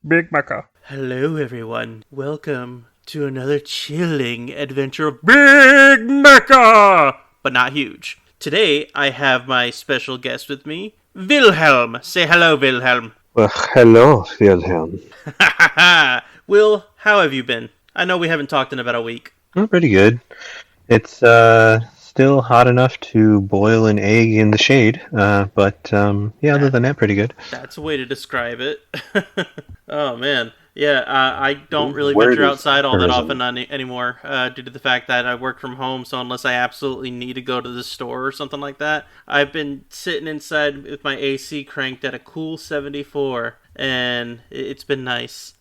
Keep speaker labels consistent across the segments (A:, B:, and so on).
A: Big Mecha.
B: Hello, everyone. Welcome to another chilling adventure of
A: Big Mecha!
B: but not huge. Today, I have my special guest with me, Wilhelm. Say hello, Wilhelm.
C: Well, hello, Wilhelm.
B: Will, how have you been? I know we haven't talked in about a week.
C: Oh, pretty good. It's still hot enough to boil an egg in the shade, but other than that, pretty good.
B: That's a way to describe it. Oh, man. Yeah, I don't really
C: Word
B: venture
C: is
B: outside all that
C: tourism.
B: often anymore due to the fact that I work from home, so unless I absolutely need to go to the store or something like that, I've been sitting inside with my AC cranked at a cool 74, and it's been nice.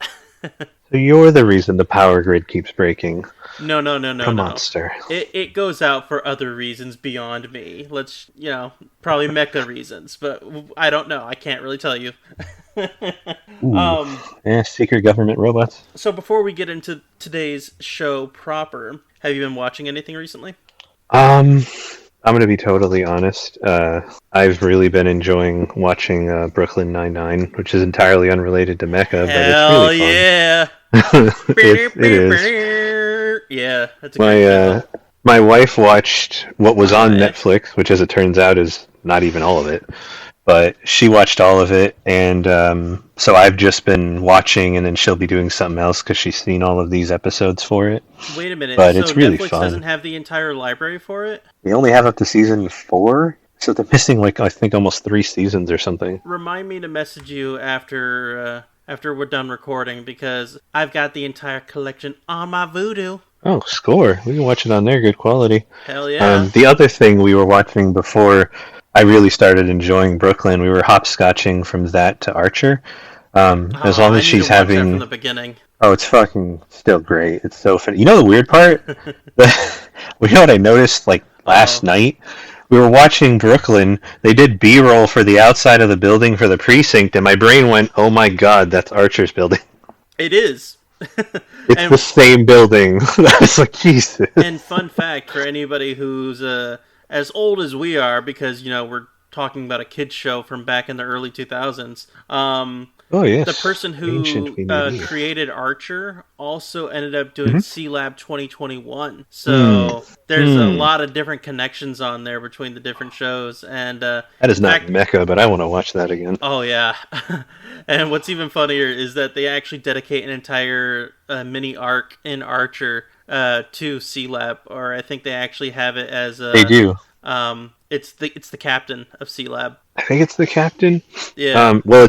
C: So you're the reason the power grid keeps breaking.
B: No.
C: A monster.
B: It goes out for other reasons beyond me. Let's, probably mecha reasons, but I don't know. I can't really tell you.
C: Secret government robots.
B: So before we get into today's show proper, have you been watching anything recently?
C: I'm gonna be totally honest. I've really been enjoying watching Brooklyn Nine-Nine, which is entirely unrelated to Mecha, but it's really fun.
B: Yeah!
C: It is.
B: Yeah, that's a great show.
C: My wife watched what was on Netflix, which as it turns out is not even all of it. But she watched all of it, and so I've just been watching, and then she'll be doing something else because she's seen all of these episodes for it.
B: Wait a minute,
C: but
B: so
C: it's really
B: Netflix
C: fun.
B: doesn't have the entire library for it?
C: They only have up to season 4, so they're missing I think almost 3 seasons or something.
B: Remind me to message you after we're done recording, because I've got the entire collection on my Voodoo.
C: Oh, score! We can watch it on there, good quality.
B: Hell yeah!
C: The other thing we were watching before I really started enjoying Brooklyn, we were hopscotching from that to Archer. As long as she's having
B: from the beginning.
C: Oh, it's fucking still great. It's so funny. You know the weird part? You know what I noticed last night? We were watching Brooklyn. They did B-roll for the outside of the building for the precinct, and my brain went, "Oh my god, that's Archer's building."
B: It is.
C: It's the same building. I was like, Jesus.
B: And fun fact for anybody who's as old as we are, because we're talking about a kids show from back in the early 2000s.
C: Oh yes.
B: The person who created Archer also ended up doing C-Lab 2021. So there's a lot of different connections on there between the different shows. And
C: that is not Mecha, but I want to watch that again.
B: Oh yeah. And what's even funnier is that they actually dedicate an entire mini arc in Archer to C-Lab, or I think they actually have it as
C: they do.
B: It's the captain of C-Lab.
C: I think it's the captain.
B: Yeah.
C: Well,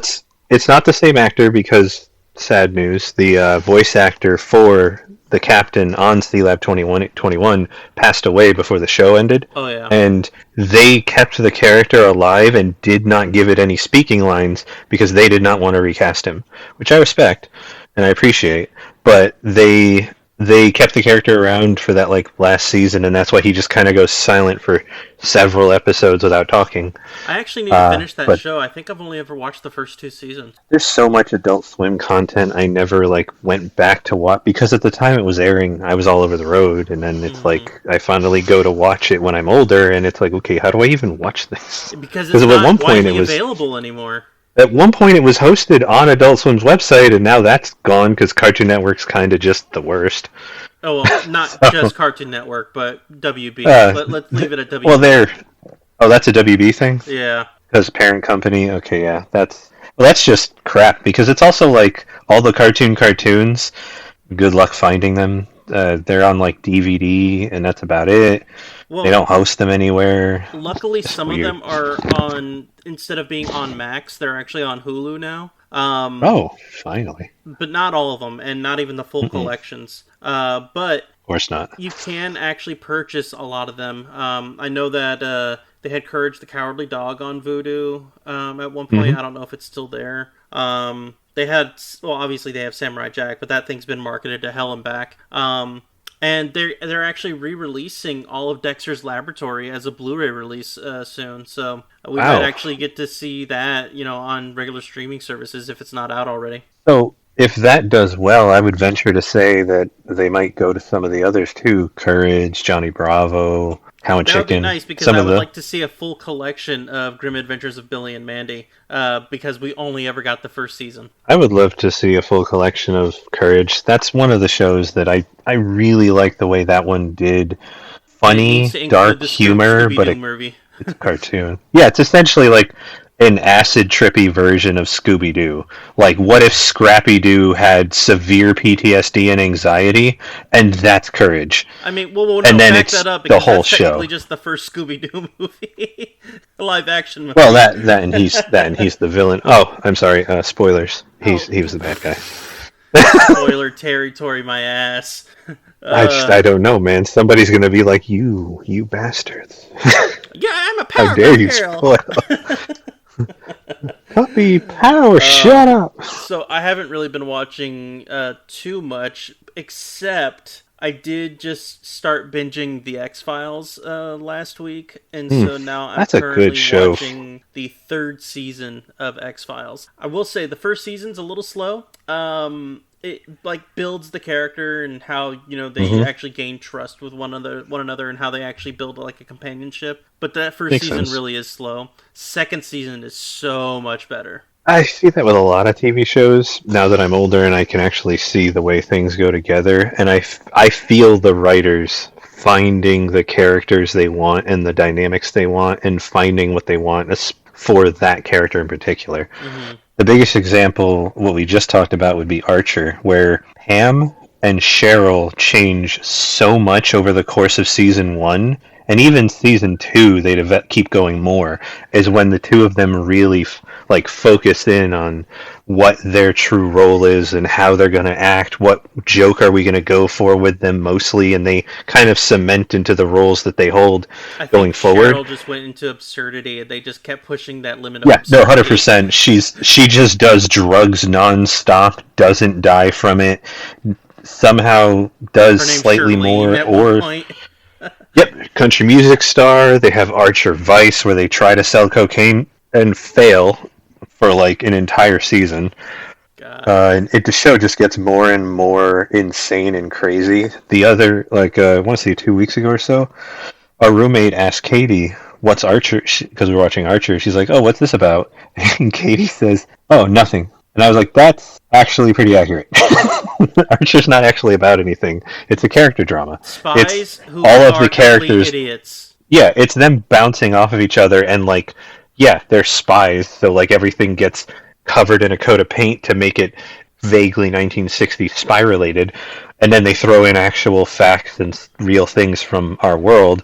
C: it's not the same actor because, sad news, the voice actor for the captain on C-Lab 21 passed away before the show ended.
B: Oh, yeah.
C: And they kept the character alive and did not give it any speaking lines because they did not want to recast him, which I respect and I appreciate. But they kept the character around for that last season, and that's why he just kind of goes silent for several episodes without talking.
B: I actually need to finish that show. I think I've only ever watched the first 2 seasons.
C: There's so much Adult Swim content I never went back to watch because at the time it was airing, I was all over the road, and then it's I finally go to watch it when I'm older, and it's okay, how do I even watch this?
B: Because it's not widely available anymore.
C: At one point, it was hosted on Adult Swim's website, and now that's gone because Cartoon Network's kind of just the worst.
B: Oh, well, not just Cartoon Network, but WB. Let's leave it at WB.
C: Well, that's a WB thing?
B: Yeah.
C: Because parent company? Okay, yeah. That's just crap, because it's also all the cartoons, good luck finding them. They're on DVD, and that's about it. Well, they don't host them anywhere.
B: Luckily, some of them are on, instead of being on Max, they're actually on Hulu now.
C: Finally.
B: But not all of them, and not even the full collections. But
C: of course not.
B: You can actually purchase a lot of them. I know that they had Courage the Cowardly Dog on Vudu at one point. I don't know if it's still there. They had, obviously they have Samurai Jack, but that thing's been marketed to hell and back. And they're actually re-releasing all of Dexter's Laboratory as a Blu-ray release soon. So we might actually get to see that, on regular streaming services if it's not out already.
C: So if that does well, I would venture to say that they might go to some of the others too. Courage, Johnny Bravo, Cow and
B: That would be
C: Chicken.
B: nice because
C: Some
B: I
C: of
B: would
C: the
B: like to see a full collection of Grim Adventures of Billy and Mandy because we only ever got the first season.
C: I would love to see a full collection of Courage. That's one of the shows that I really like the way that one did
B: And it needs
C: funny,
B: to include
C: dark
B: the
C: humor, but
B: Scooby-Doo movie.
C: it's a cartoon. Yeah, it's essentially like an acid trippy version of Scooby Doo. Like, what if Scrappy Doo had severe PTSD and anxiety, and that's Courage?
B: I mean, well, no,
C: And then
B: back
C: it's
B: that up
C: the
B: because
C: whole
B: that's technically
C: show.
B: just the first Scooby-Doo movie, a live-action movie.
C: Well, that and he's the villain. Oh, I'm sorry. Spoilers. He was the bad guy.
B: Spoiler territory, my ass.
C: I don't know, man. Somebody's gonna be like, you bastards.
B: Yeah, I'm a
C: How
B: power
C: dare you
B: girl.
C: spoil? Puppy power, shut up.
B: So I haven't really been watching too much, except I did just start binging the X-Files last week, and so now I'm
C: That's a good
B: currently
C: show.
B: watching the third season of X-Files. I will say the first season's a little slow. It like builds the character and how they actually gain trust with one another and how they actually build like a companionship. But that first
C: Makes
B: season
C: sense.
B: really is slow. Second season is so much better.
C: I see that with a lot of TV shows now that I'm older and I can actually see the way things go together. And I feel the writers finding the characters they want and the dynamics they want and finding what they want for that character in particular.
B: Mm-hmm.
C: The biggest example, what we just talked about, would be Archer, where Pam and Cheryl change so much over the course of season 1, and even season 2, they keep going more, is when the two of them really focus in on what their true role is and how they're going to act, what joke are we going to go for with them mostly, and they kind of cement into the roles that they hold going forward.
B: Cheryl just went into absurdity, and they just kept pushing that limit of
C: Yeah, no,
B: absurdity.
C: 100%. She just does drugs nonstop, doesn't die from it, somehow does
B: Her name's
C: slightly
B: Charlene
C: more,
B: at one point.
C: Yep, country music star. They have Archer Vice, where they try to sell cocaine and fail for like an entire season. And the show just gets more and more insane and crazy. The other, I want to say 2 weeks ago or so, our roommate asked Katie, "What's Archer?" Because we were watching Archer. She's like, "Oh, what's this about?" And Katie says, "Oh, nothing." And I was like, "That's actually pretty accurate." Archer's not actually about anything. It's a character drama.
B: Spies who
C: all of
B: are
C: the characters.
B: complete idiots.
C: Yeah, it's them bouncing off of each other, and they're spies, so everything gets covered in a coat of paint to make it vaguely 1960s spy related, and then they throw in actual facts and real things from our world.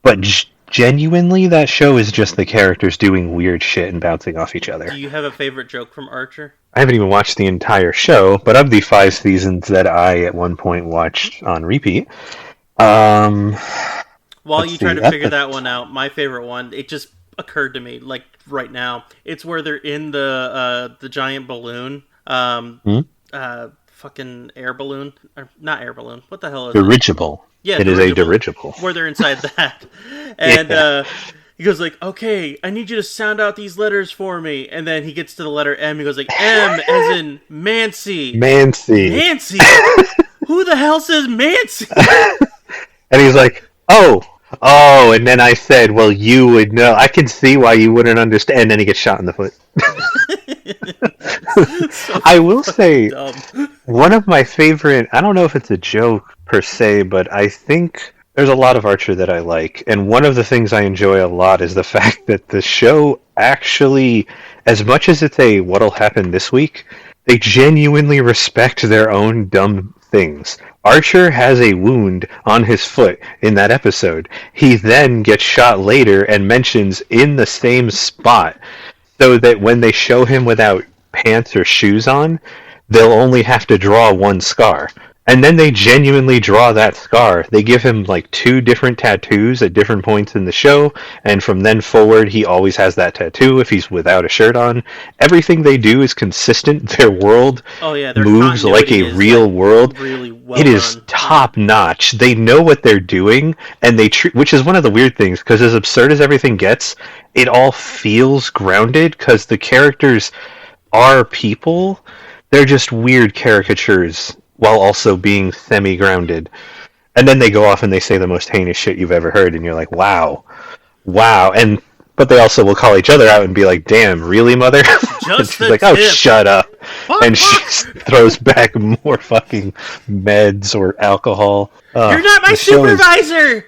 C: But genuinely, that show is just the characters doing weird shit and bouncing off each other.
B: Do you have a favorite joke from Archer?
C: I haven't even watched the entire show, but of the 5 seasons that I at one point watched on repeat,
B: while you try to
C: that's
B: figure that one out, my favorite one, it just occurred to me right now. It's where they're in the giant balloon, fucking air balloon, or not air balloon. What the hell is it?
C: dirigible.
B: Yeah,
C: it is a dirigible.
B: Where they're inside that, and he goes like, "Okay, I need you to sound out these letters for me." And then he gets to the letter M. He goes like, "M as in Mancy." Mancy. Who the hell says Mancy?
C: And he's like, "Oh." And then I said, "Well, you would know. I can see why you wouldn't understand." And then he gets shot in the foot.
B: So
C: I will say,
B: dumb.
C: one of my favorite, I don't know if it's a joke per se, but I think there's a lot of Archer that I like. And one of the things I enjoy a lot is the fact that the show actually, as much as it's a what'll happen this week, they genuinely respect their own dumb things. Archer has a wound on his foot in that episode. He then gets shot later and mentions in the same spot, so that when they show him without pants or shoes on, they'll only have to draw one scar. And then they genuinely draw that scar. They give him 2 different tattoos at different points in the show, and from then forward he always has that tattoo if he's without a shirt on. Everything they do is consistent. Their world
B: Their
C: moves like
B: continuity
C: a
B: is,
C: real world.
B: Really well
C: It is
B: done.
C: top notch. They know what they're doing, and which is one of the weird things, because as absurd as everything gets, it all feels grounded, because the characters are people. They're just weird caricatures while also being semi-grounded. And then they go off and they say the most heinous shit you've ever heard, and you're like, wow, wow. But they also will call each other out and be like, damn, really, mother? And
B: Just
C: she's
B: the
C: like, oh,
B: tip.
C: shut up.
B: Fuck,
C: And she
B: fuck.
C: throws back more fucking meds or alcohol.
B: You're not my
C: the show is-
B: supervisor!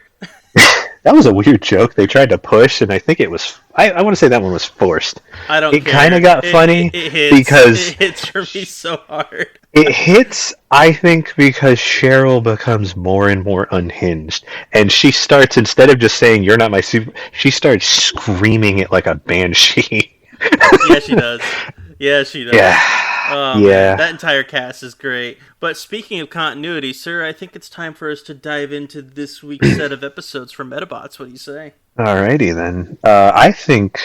C: That was a weird joke they tried to push, and I think it was. I want to say that one was forced.
B: I don't
C: It
B: care.
C: kind of got funny
B: It hits.
C: because
B: It hits for me so hard.
C: it hits. I think because Cheryl becomes more and more unhinged, and she starts, instead of just saying "You're not my super," she starts screaming it like a banshee.
B: Yeah, she does. Yeah, she does.
C: Yeah.
B: Oh,
C: Yeah.
B: man, that entire cast is great. But speaking of continuity, sir, I think it's time for us to dive into this week's set of episodes from Medabots. What do you say?
C: Alrighty then. I think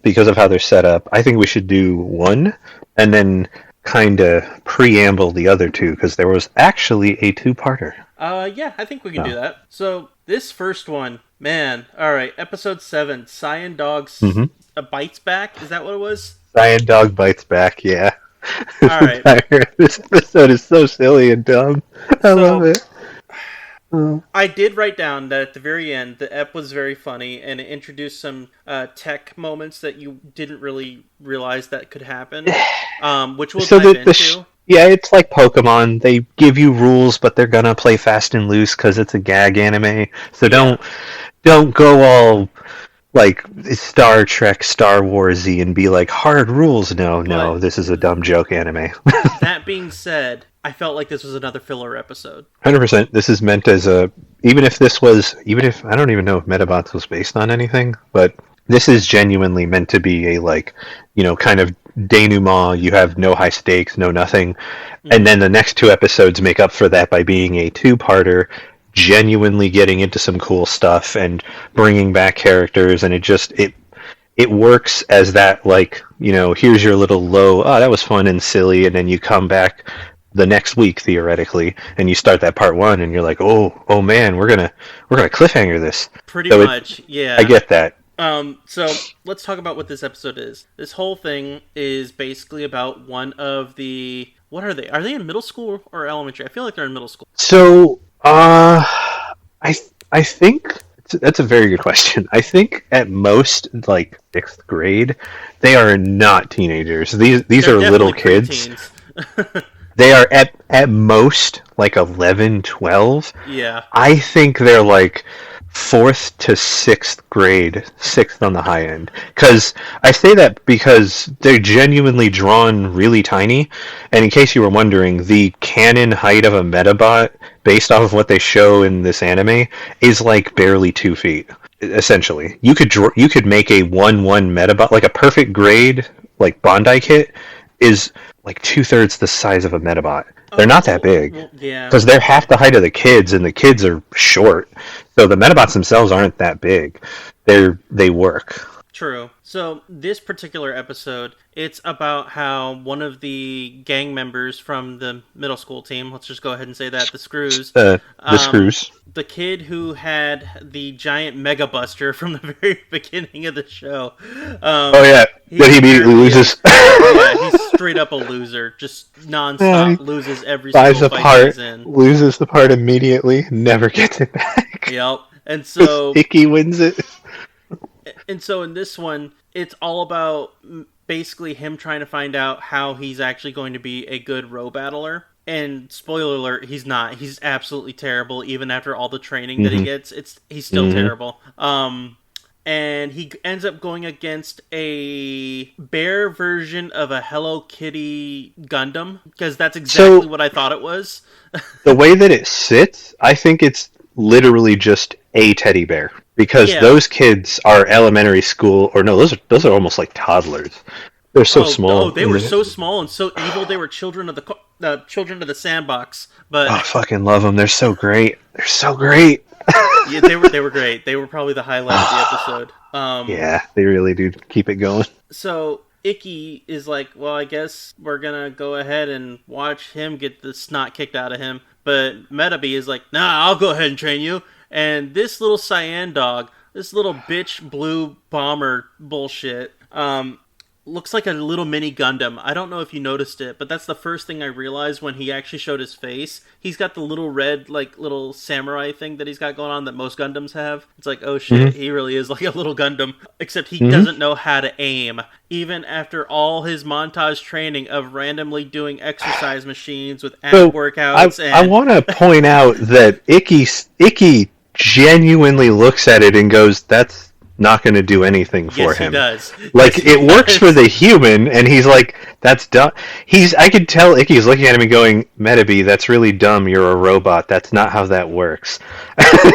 C: because of how they're set up, I think we should do one and then kind of preamble the other two because there was actually a two-parter.
B: Yeah, I think we can do that. So, this first one, man, alright, episode 7, Cyan Dogs Bites Back, is that what it was?
C: Cyan Dog Bites Back, yeah.
B: Alright.
C: This episode is so silly and dumb. I love it.
B: I did write down that at the very end, the ep was very funny, and it introduced some tech moments that you didn't really realize that could happen, which we'll dive into.
C: Yeah, it's like Pokemon. They give you rules, but they're gonna play fast and loose because it's a gag anime. So don't go all like Star Trek, Star Warsy, and be like hard rules. No, this is a dumb joke anime.
B: That being said, I felt like this was another filler episode.
C: 100%. This is meant as even if I don't even know if Medabots was based on anything, but this is genuinely meant to be a kind of denouement. You have no high stakes, no nothing, and then the next two episodes make up for that by being a two-parter, genuinely getting into some cool stuff and bringing back characters, and it works as that here's your little low. Oh, that was fun and silly, and then you come back the next week theoretically, and you start that part one, and you're like, oh man, we're gonna cliffhanger this.
B: Pretty much, yeah.
C: I get that.
B: So let's talk about what this episode is. This whole thing is basically about one of the... What are they? Are they in middle school or elementary? I feel like they're in middle school.
C: So, I think that's a very good question. I think at most, like 6th grade, they are not teenagers. These are little kids. They are at most like 11, 12.
B: Yeah.
C: I think they're like 4th to 6th grade, 6th on the high end. Because I say that because they're genuinely drawn really tiny. And in case you were wondering, the canon height of a Medabot, based off of what they show in this anime, is like barely 2 feet. Essentially, you could make a 1/1 Medabot, like a perfect grade, like Bondi kit, is like 2/3 the size of a Medabot. They're not that big.
B: Yeah.
C: Because they're half the height of the kids, and the kids are short. So the Medabots themselves aren't that big. They work.
B: True. So this particular episode, it's about how one of the gang members from the middle school team, let's just go ahead and say that, the Screws.
C: The Screws.
B: The kid who had the giant Mega Buster from the very beginning of the show.
C: Oh yeah, that he immediately loses.
B: Yeah, he's straight up a loser. Just nonstop loses every single fight he's in.
C: Loses the part immediately, never gets it back.
B: Yep. And so
C: Icky wins it.
B: And so in this one, it's all about basically him trying to find out how he's actually going to be a good row battler. And spoiler alert, he's not. He's absolutely terrible. Even after all the training that he gets, he's still terrible. And he ends up going against a bear version of a Hello Kitty Gundam, because that's exactly what I thought it was.
C: The way that it sits, I think it's literally just a teddy bear, because those kids are elementary school, or no, those are almost like toddlers. They're so small.
B: Oh, they were so small and so evil. They were children of the sandbox. But
C: I fucking love them. They're so great. They're so great.
B: Yeah, they were great. They were probably the highlight of the episode.
C: Yeah, they really do keep it going.
B: So Icky is like, well, I guess we're gonna go ahead and watch him get the snot kicked out of him. But Medabots is like, nah, I'll go ahead and train you. And this little Cyan dog, this little bitch blue bomber bullshit, looks like a little mini Gundam. I don't know if you noticed it, but that's the first thing I realized when he actually showed his face. He's got the little red, like, little samurai thing that he's got going on that most Gundams have. It's like, oh shit, he really is like a little Gundam. Except he doesn't know how to aim. Even after all his montage training of randomly doing exercise machines with ab workouts
C: I want to point out that Icky genuinely looks at it and goes, that's not going to do anything for him.
B: Yes, he does.
C: Like,
B: yes,
C: it works for the human, and he's like, that's dumb. I could tell Icky's looking at him and going, Medabi, that's really dumb, you're a robot, that's not how that works.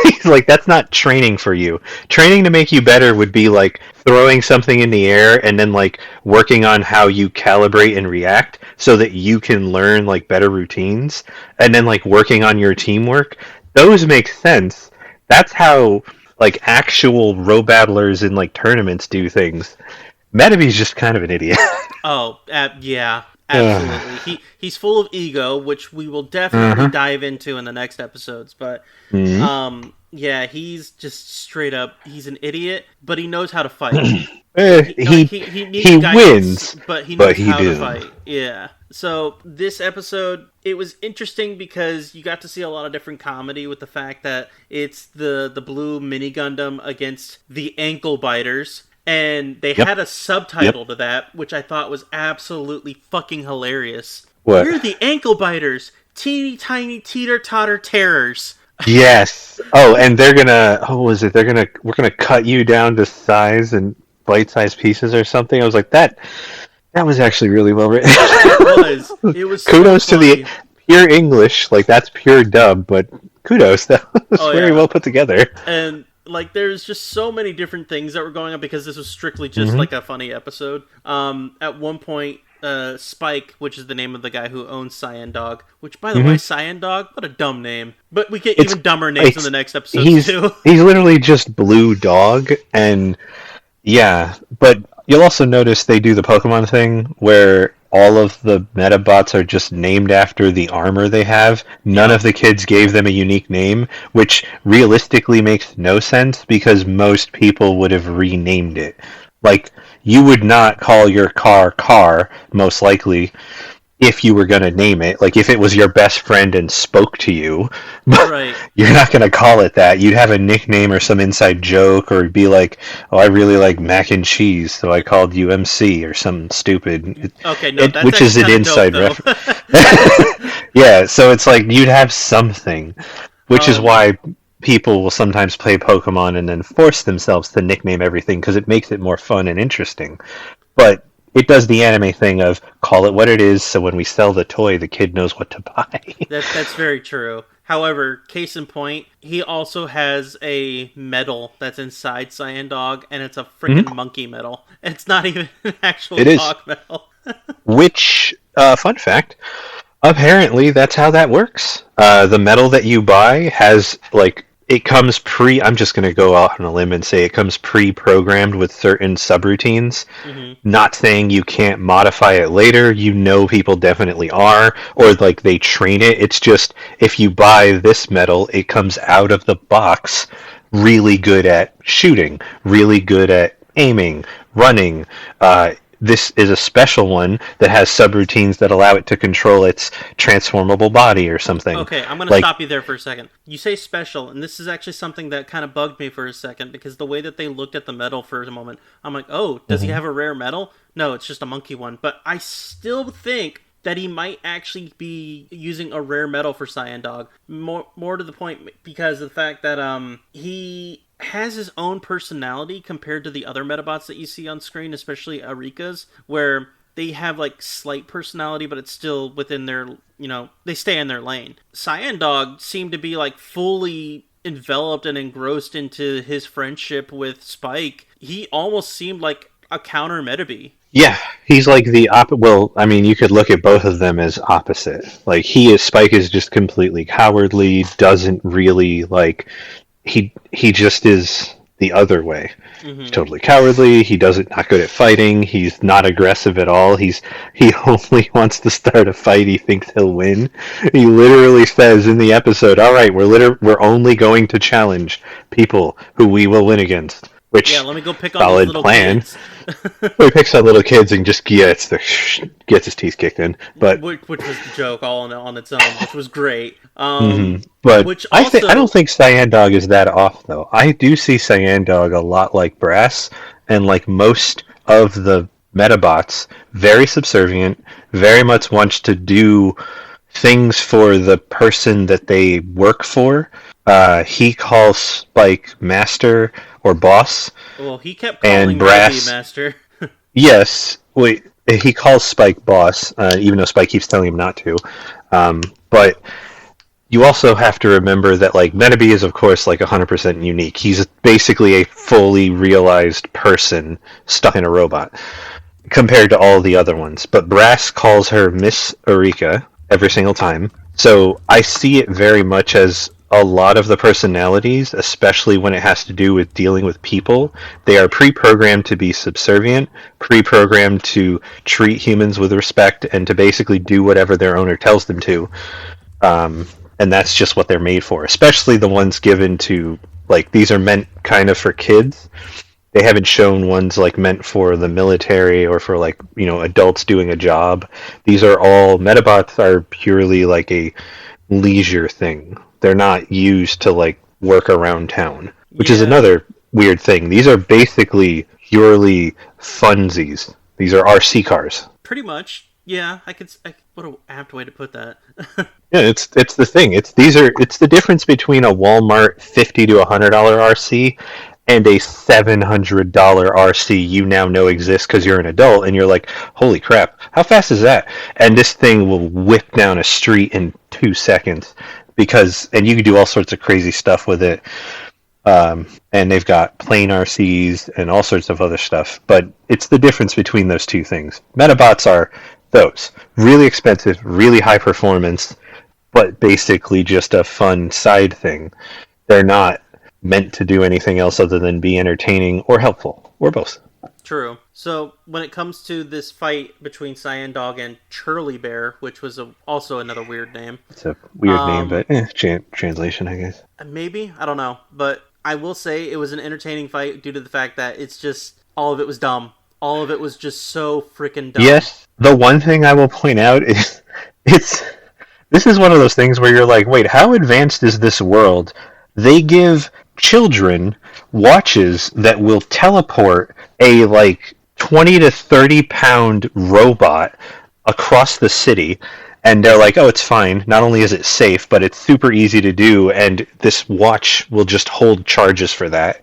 C: He's like, that's not training for you. Training to make you better would be like throwing something in the air and then like working on how you calibrate and react so that you can learn like better routines, and then like working on your teamwork. Those make sense. That's how like actual battlers in like tournaments do things. Medabi's just kind of an idiot.
B: Yeah, absolutely. He's full of ego, which we will definitely dive into in the next episodes. But yeah, he's just straight up. He's an idiot, but he knows how to fight.
C: He wins,
B: but he knows how to fight. Yeah. So this episode, it was interesting because you got to see a lot of different comedy with the fact that it's the blue mini Gundam against the ankle biters. And they had a subtitle to that, which I thought was absolutely fucking hilarious.
C: What?
B: We're the ankle biters, teeny tiny teeter-totter terrors.
C: Yes. Oh, and they're gonna. Oh, was it? We're gonna cut you down to size and bite-sized pieces or something. I was like, that was actually really well written.
B: It was.
C: Kudos
B: so
C: to the pure English. Like, that's pure dub, but kudos. That was very well put together.
B: And like, there's just so many different things that were going on because this was strictly just like a funny episode. At one point, Spike, which is the name of the guy who owns Cyan Dog, which, by the way, Cyan Dog, what a dumb name. But we get even dumber names in the next episode, too.
C: He's literally just Blue Dog, and yeah, but you'll also notice they do the Pokemon thing where all of the Medabots are just named after the armor they have. None of the kids gave them a unique name, which realistically makes no sense because most people would have renamed it. Like, you would not call your car, most likely, if you were going to name it. Like, if it was your best friend and spoke to you,
B: right.
C: You're not going to call it that. You'd have a nickname or some inside joke, or be like, oh, I really like mac and cheese, so I called you MC, or something stupid.
B: Okay, no, that's
C: which is an inside reference. Yeah, so it's like, you'd have something, which is why people will sometimes play Pokemon and then force themselves to nickname everything, because it makes it more fun and interesting. But it does the anime thing of call it what it is, so when we sell the toy, the kid knows what to buy.
B: That's very true. However, case in point, he also has a medal that's inside Cyan Dog, and it's a freaking monkey medal. It's not even an actual dog medal.
C: Which, fun fact, apparently that's how that works. The medal that you buy has, like, it comes I'm just going to go out on a limb and say it comes pre-programmed with certain subroutines. Not saying you can't modify it later. You know people definitely are. Or, like, they train it. It's just, if you buy this medal, it comes out of the box really good at shooting, really good at aiming, running. This is a special one that has subroutines that allow it to control its transformable body or something.
B: Okay, I'm going to stop you there for a second. You say special, and this is actually something that kind of bugged me for a second, because the way that they looked at the medal for a moment, I'm like, oh, does he have a rare medal? No, it's just a monkey one. But I still think that he might actually be using a rare medal for Cyan Dog. More to the point, because of the fact that he has his own personality compared to the other Medabots that you see on screen, especially Arika's, where they have, like, slight personality, but it's still within their, they stay in their lane. Cyan Dog seemed to be, like, fully enveloped and engrossed into his friendship with Spike. He almost seemed like a counter Medabi.
C: Yeah, he's like the well, I mean, you could look at both of them as opposite. Like, Spike is just completely cowardly, doesn't really, like, he just is the other way. He's totally cowardly, he not good at fighting, he's not aggressive at all, he only wants to start a fight he thinks he'll win. He literally says in the episode, alright, we're only going to challenge people who we will win against. which
B: Yeah, let me go pick on these
C: solid
B: little
C: plan.
B: kids.
C: He picks on little kids and just gets his teeth kicked in. But
B: which was the joke all on its own, which was great.
C: but
B: Which
C: I
B: also,
C: don't think Cyan Dog is that off though. I do see Cyan Dog a lot like Brass, and like most of the Medabots, very subservient, very much wants to do things for the person that they work for. He calls Spike master or boss,
B: well, he kept
C: and
B: calling Metabee
C: Brass.
B: Master.
C: Yes, wait. He calls Spike boss, even though Spike keeps telling him not to. But you also have to remember that like Metabee is of course like 100% unique. He's basically a fully realized person stuck in a robot compared to all the other ones. But Brass calls her Miss Eureka every single time. So I see it very much as a lot of the personalities, especially when it has to do with dealing with people, they are pre-programmed to be subservient, pre-programmed to treat humans with respect, and to basically do whatever their owner tells them to. And that's just what they're made for, especially the ones given to, like, these are meant kind of for kids. They haven't shown ones like meant for the military or for like, you know, adults doing a job. These are all Medabots are purely like a leisure thing. They're not used to like work around town, which is another weird thing. These are basically purely funsies. These are RC cars.
B: Pretty much. Yeah, what an apt way to put that.
C: Yeah, it's the thing. It's the difference between a Walmart $50 to $100 RC and a $700 RC you now know exists because you're an adult and you're like, holy crap, how fast is that? And this thing will whip down a street in 2 seconds and you can do all sorts of crazy stuff with it. And they've got plain RCs and all sorts of other stuff. But it's the difference between those two things. Medabots are those. Really expensive, really high performance, but basically just a fun side thing. They're not meant to do anything else other than be entertaining or helpful, or both.
B: True. So when it comes to this fight between Cyan Dog and Churly Bear, which was also another weird name.
C: It's a weird name, but translation, I guess.
B: Maybe? I don't know. But I will say it was an entertaining fight due to the fact that it's just, all of it was dumb. All of it was just so freaking dumb.
C: Yes, the one thing I will point out is this is one of those things where you're like, wait, how advanced is this world? They give children watches that will teleport a like 20 to 30 pound robot across the city, and they're like, oh, it's fine. Not only is it safe, but it's super easy to do, and this watch will just hold charges for that.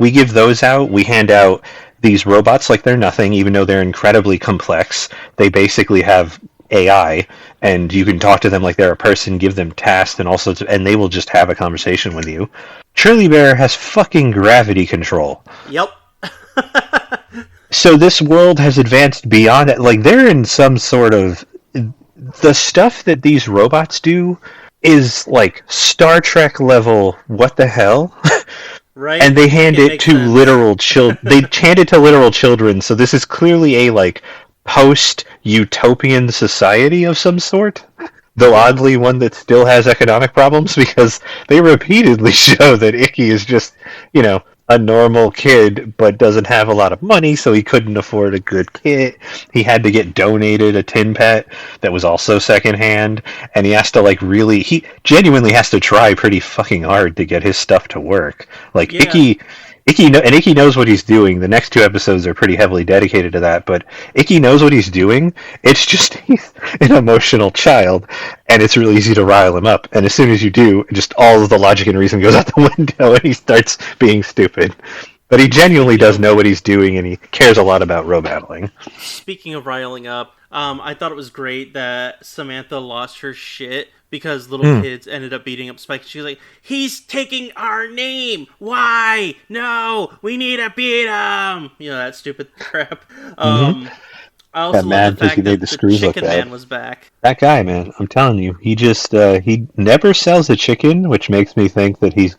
C: We give those out. We hand out these robots like they're nothing, even though they're incredibly complex. They basically have AI, and you can talk to them like they're a person, give them tasks and all sorts of, and they will just have a conversation with you. Churly Bear has fucking gravity control.
B: Yep.
C: So this world has advanced beyond it. Like, they're in some sort of... The stuff that these robots do is like Star Trek level, what the hell?
B: Right.
C: And they hand it to literal children. They hand it to literal children, so this is clearly a like post-utopian society of some sort. Though oddly one that still has economic problems, because they repeatedly show that Icky is just, you know, a normal kid, but doesn't have a lot of money, so he couldn't afford a good kit. He had to get donated a tin pet that was also secondhand, and he has to he genuinely has to try pretty fucking hard to get his stuff to work. Like, yeah. Icky knows what he's doing. The next 2 episodes are pretty heavily dedicated to that, but Icky knows what he's doing. It's just he's an emotional child, and it's really easy to rile him up. And as soon as you do, just all of the logic and reason goes out the window, and he starts being stupid. But he genuinely does know what he's doing, and he cares a lot about row battling.
B: Speaking of riling up, I thought it was great that Samantha lost her shit because little kids ended up beating up Spike. She's like, he's taking our name! Why? No! We need to beat him! You know, that stupid crap. I also love the fact that the chicken man was back.
C: That guy, man, I'm telling you, he just, he never sells a chicken, which makes me think that he's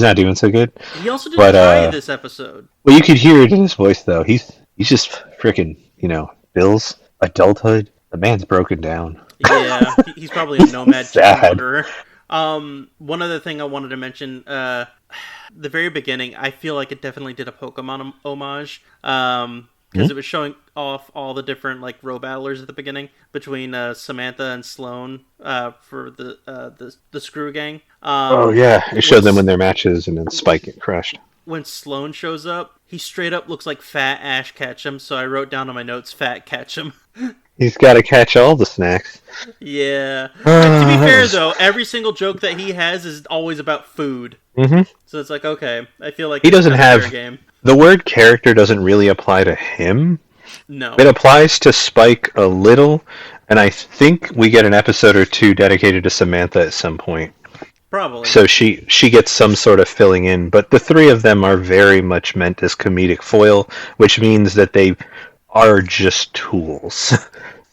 C: not doing so good.
B: He also didn't die this episode.
C: Well, you could hear it in his voice, though. He's just freaking, Bill's adulthood. The man's broken down.
B: Yeah, he's probably a nomad chicken murderer. One other thing I wanted to mention, the very beginning, I feel like it definitely did a Pokemon homage. Because it was showing off all the different like row battlers at the beginning between Samantha and Sloane for the Screw Gang.
C: Oh yeah, it showed them in their matches, and then Spike get crushed.
B: When Sloane shows up, he straight up looks like Fat Ash Ketchum. So I wrote down on my notes, Fat Ketchum.
C: He's got to catch all the snacks.
B: Yeah. To be fair, though, every single joke that he has is always about food.
C: Mm-hmm.
B: So it's like, okay, I feel like
C: he doesn't have...
B: a fair game.
C: The word character doesn't really apply to him.
B: No.
C: It applies to Spike a little, and I think we get an episode or two dedicated to Samantha at some point.
B: Probably.
C: So she gets some sort of filling in, but the three of them are very much meant as comedic foil, which means that they are just tools.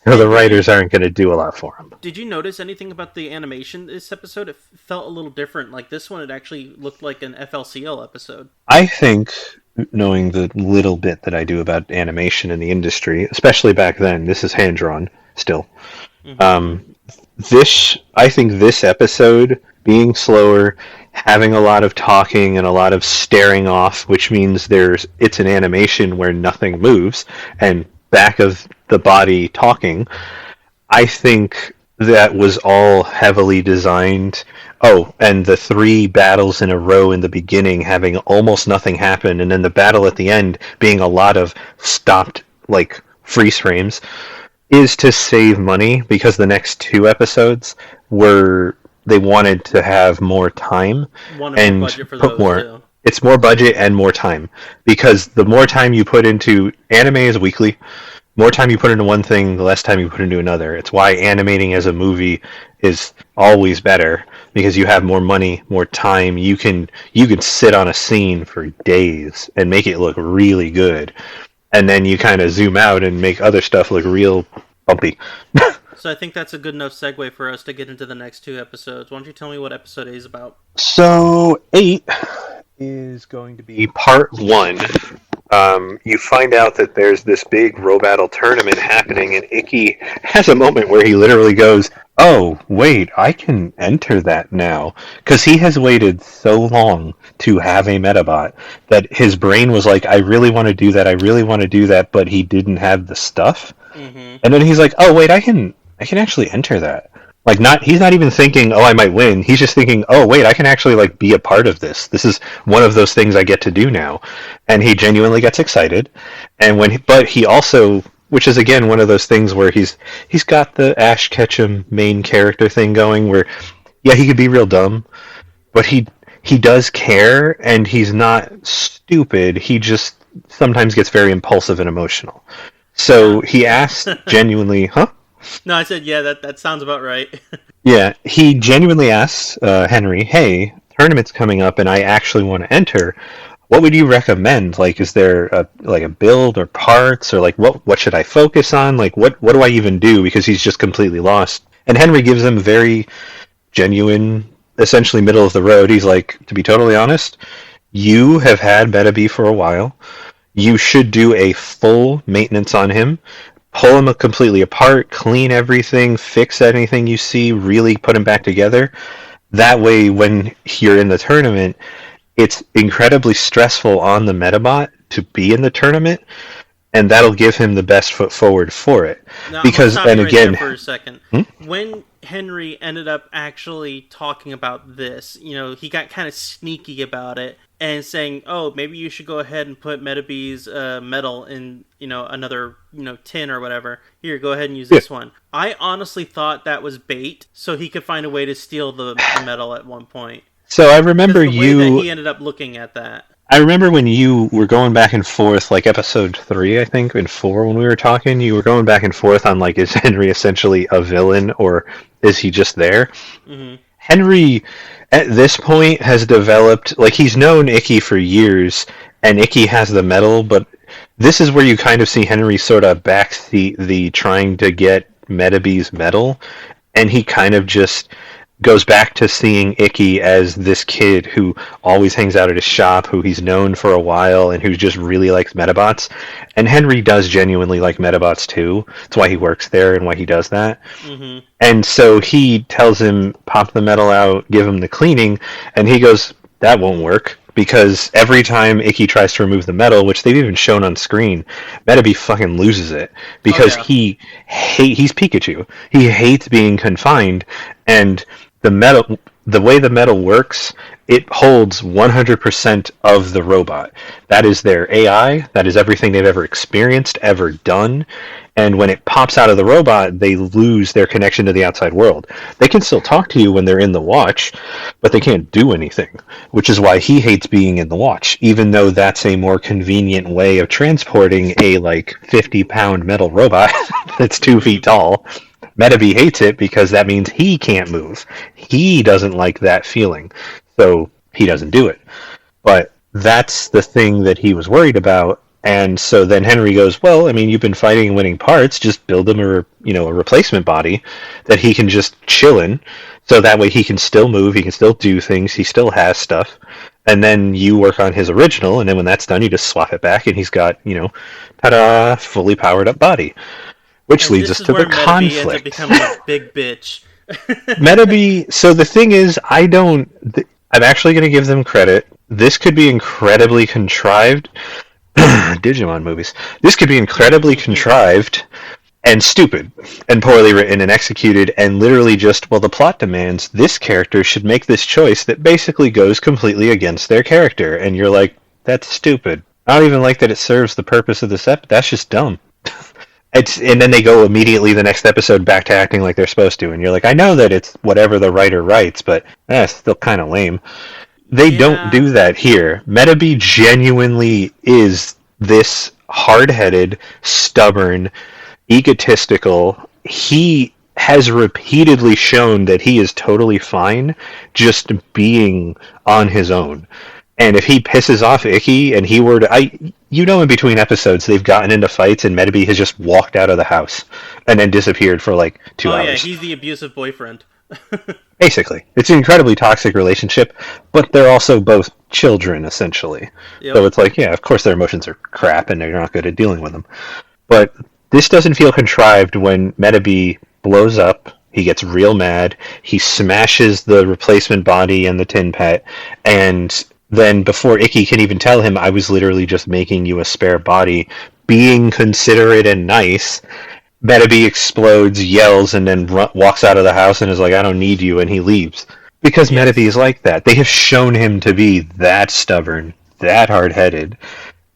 C: The writers aren't going to do a lot for them.
B: Did you notice anything about the animation this episode? It felt a little different. Like this one, it actually looked like an FLCL episode.
C: I think, knowing the little bit that I do about animation in the industry, especially back then, this is hand-drawn still. Mm-hmm. I think this episode, being slower, having a lot of talking and a lot of staring off, which means it's an animation where nothing moves, and back of the body talking, I think that was all heavily designed. Oh, and the 3 battles in a row in the beginning having almost nothing happen, and then the battle at the end being a lot of stopped, like, freeze frames, is to save money, because the next 2 episodes they wanted to have more time and
B: more budget for
C: put
B: those
C: more.
B: Too.
C: It's more budget and more time, because the more time you put into anime is weekly. More time you put into one thing, the less time you put into another. It's why animating as a movie is always better, because you have more money, more time. You can sit on a scene for days and make it look really good, and then you kind of zoom out and make other stuff look real bumpy.
B: So I think that's a good enough segue for us to get into the next 2 episodes. Why don't you tell me what episode 8 is about?
C: So 8 is going to be part 1. You find out that there's this big row battle tournament happening, and Icky has a moment where he literally goes, "Oh, wait, I can enter that now." Because he has waited so long to have a Medabot that his brain was like, I really want to do that, but he didn't have the stuff. Mm-hmm. And then he's like, oh, wait, I can actually enter that. Like, he's not even thinking, oh, I might win. He's just thinking, oh, wait, I can actually, like, be a part of this. This is one of those things I get to do now. And he genuinely gets excited. But he also, which is, again, one of those things where he's got the Ash Ketchum main character thing going where, yeah, he could be real dumb, but he does care, and he's not stupid. He just sometimes gets very impulsive and emotional. So he asked genuinely, huh?
B: No, I said, yeah, that sounds about right.
C: Yeah, he genuinely asks Henry, hey, tournament's coming up and I actually want to enter. What would you recommend? Like, is there a build or parts, or like what should I focus on? Like, what do I even do? Because he's just completely lost. And Henry gives him very genuine, essentially middle of the road. He's like, to be totally honest, you have had Medabots for a while. You should do a full maintenance on him. Pull him completely apart, clean everything, fix anything you see, really put him back together. That way, when you're in the tournament, it's incredibly stressful on the Medabot to be in the tournament, and that'll give him the best foot forward for it.
B: Now,
C: because, and
B: right
C: again,
B: for a second. When Henry ended up actually talking about this, he got kind of sneaky about it and saying, "Oh, maybe you should go ahead and put Medabots' medal in, another, tin or whatever. Here, go ahead and use this one." I honestly thought that was bait, so he could find a way to steal the medal at one point.
C: So I remember
B: the way that he ended up looking at that.
C: I remember when you were going back and forth, like episode 3, I think, and 4, when we were talking, you were going back and forth on, like, is Henry essentially a villain, or is he just there? Mm-hmm. Henry, at this point, has developed, like, he's known Icky for years, and Icky has the medal, but this is where you kind of see Henry sort of backseat the trying to get Medabots' medal, and he kind of just goes back to seeing Icky as this kid who always hangs out at his shop, who he's known for a while, and who just really likes Medabots. And Henry does genuinely like Medabots too. That's why he works there and why he does that.
B: Mm-hmm.
C: And so he tells him, pop the metal out, give him the cleaning, and he goes, that won't work. Because every time Icky tries to remove the metal, which they've even shown on screen, Metabee fucking loses it. Because he's Pikachu. He hates being confined, and the way the metal works, it holds 100% of the robot. That is their AI, that is everything they've ever experienced, ever done, and when it pops out of the robot, they lose their connection to the outside world. They can still talk to you when they're in the watch, but they can't do anything, which is why he hates being in the watch, even though that's a more convenient way of transporting a, 50-pound metal robot that's 2 feet tall. Metabee hates it because that means he can't move. He doesn't like that feeling, so he doesn't do it. But that's the thing that he was worried about, and so then Henry goes, well, I mean, you've been fighting and winning parts, just build him a replacement body that he can just chill in, so that way he can still move, he can still do things, he still has stuff, and then you work on his original, and then when that's done, you just swap it back, and he's got, ta-da, fully powered up body. Which leads us to the conflict.
B: Ends up becoming a big bitch.
C: Metabee, so the thing is, I'm actually going to give them credit. This could be incredibly contrived. Digimon movies. This could be incredibly contrived and stupid and poorly written and executed and literally just, well, the plot demands this character should make this choice that basically goes completely against their character. And you're like, that's stupid. I don't even like that it serves the purpose of this episode. That's just dumb. And then they go immediately the next episode back to acting like they're supposed to, and you're like, I know that it's whatever the writer writes, but it's still kind of lame. They don't do that here. Metabee genuinely is this hard-headed, stubborn, egotistical. He has repeatedly shown that he is totally fine just being on his own. And if he pisses off Icky and he were to... in between episodes, they've gotten into fights and Metabee has just walked out of the house and then disappeared for 2 hours.
B: Oh yeah, he's the abusive boyfriend.
C: Basically. It's an incredibly toxic relationship, but they're also both children, essentially. Yep. So it's of course their emotions are crap and they're not good at dealing with them. But this doesn't feel contrived when Metabee blows up. He gets real mad. He smashes the replacement body and the tin pet, and... then before Icky can even tell him, I was literally just making you a spare body, being considerate and nice, Metabee explodes, yells, and then walks out of the house and is like, I don't need you, and he leaves. Because Metabee is like that. They have shown him to be that stubborn, that hard-headed,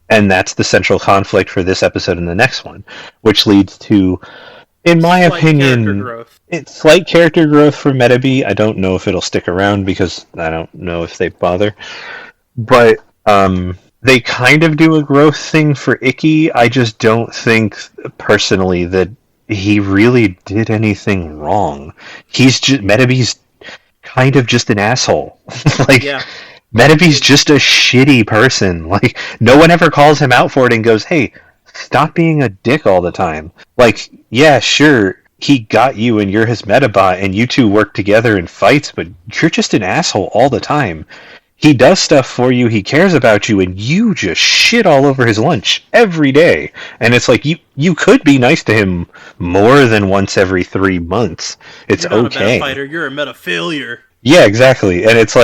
C: and that's the central conflict for this episode and the next one, which leads to, in my opinion, it's slight character growth for Metabee. I don't know if it'll stick around because I don't know if they bother. But they kind of do a growth thing for Icky. I just don't think, personally, that he really did anything wrong. Metabee's kind of just an asshole. Metabee's just a shitty person. No one ever calls him out for it and goes, hey, stop being a dick all the time. Yeah, sure, he got you and you're his Medabot and you two work together in fights, but you're just an asshole all the time. He does stuff for you, he cares about you, and you just shit all over his lunch every day. And it's you could be nice to him more than once every 3 months. It's
B: you're not
C: okay.
B: A meta fighter, you're a meta failure.
C: Yeah, exactly. And it's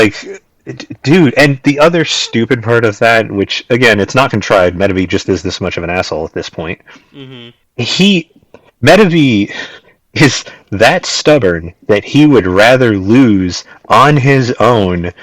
C: dude, and the other stupid part of that, which, again, it's not contrived, Metabee just is this much of an asshole at this point. Mm-hmm. Metabee is that stubborn that he would rather lose on his own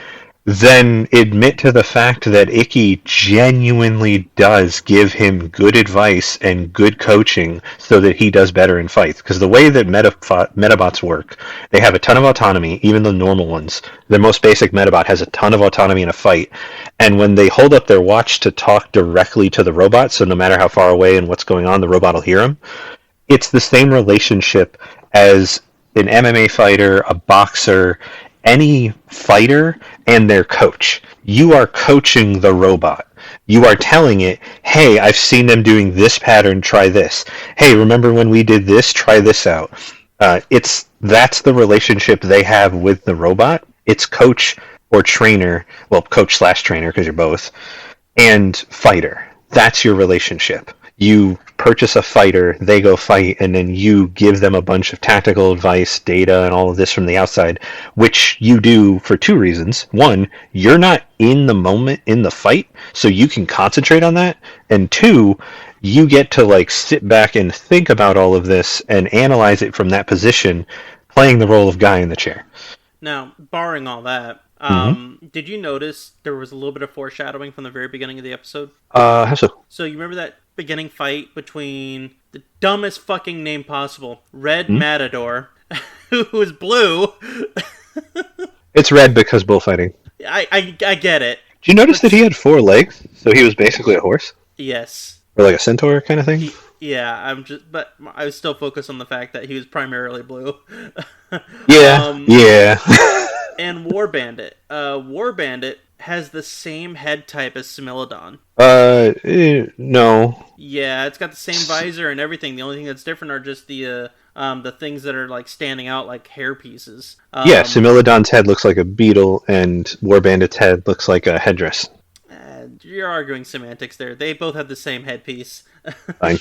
C: than admit to the fact that Icky genuinely does give him good advice and good coaching so that he does better in fights. Because the way that Medabots work, they have a ton of autonomy, even the normal ones. The most basic Medabot has a ton of autonomy in a fight. And when they hold up their watch to talk directly to the robot, so no matter how far away and what's going on, the robot will hear them, it's the same relationship as an MMA fighter, a boxer, any fighter and their coach. You are coaching the robot. You are telling it, hey, I've seen them doing this pattern, try this. Hey, remember when we did this? Try this out. That's the relationship they have with the robot. It's coach or trainer, well, coach slash trainer because you're both, and fighter. That's your relationship. You purchase a fighter, they go fight, and then you give them a bunch of tactical advice, data, and all of this from the outside, which you do for two reasons. One, you're not in the moment in the fight, so you can concentrate on that. And two, you get to like sit back and think about all of this and analyze it from that position, playing the role of guy in the chair.
B: Now, barring all that, did you notice there was a little bit of foreshadowing from the very beginning of the episode?
C: How so?
B: So you remember that beginning fight between the dumbest fucking name possible, Red Matador, who is blue.
C: It's red because bullfighting.
B: I get it.
C: Did you notice that he had 4 legs? So he was basically a horse?
B: Yes.
C: Or like a centaur kind of thing?
B: But I was still focused on the fact that he was primarily blue.
C: Yeah, yeah.
B: And War Bandit. War Bandit has the same head type as Similodon.
C: No.
B: Yeah, it's got the same visor and everything. The only thing that's different are just the things that are like standing out like hair pieces.
C: Yeah, Similodon's head looks like a beetle, and War Bandit's head looks like a headdress.
B: You're arguing semantics there. They both have the same headpiece.
C: Fine.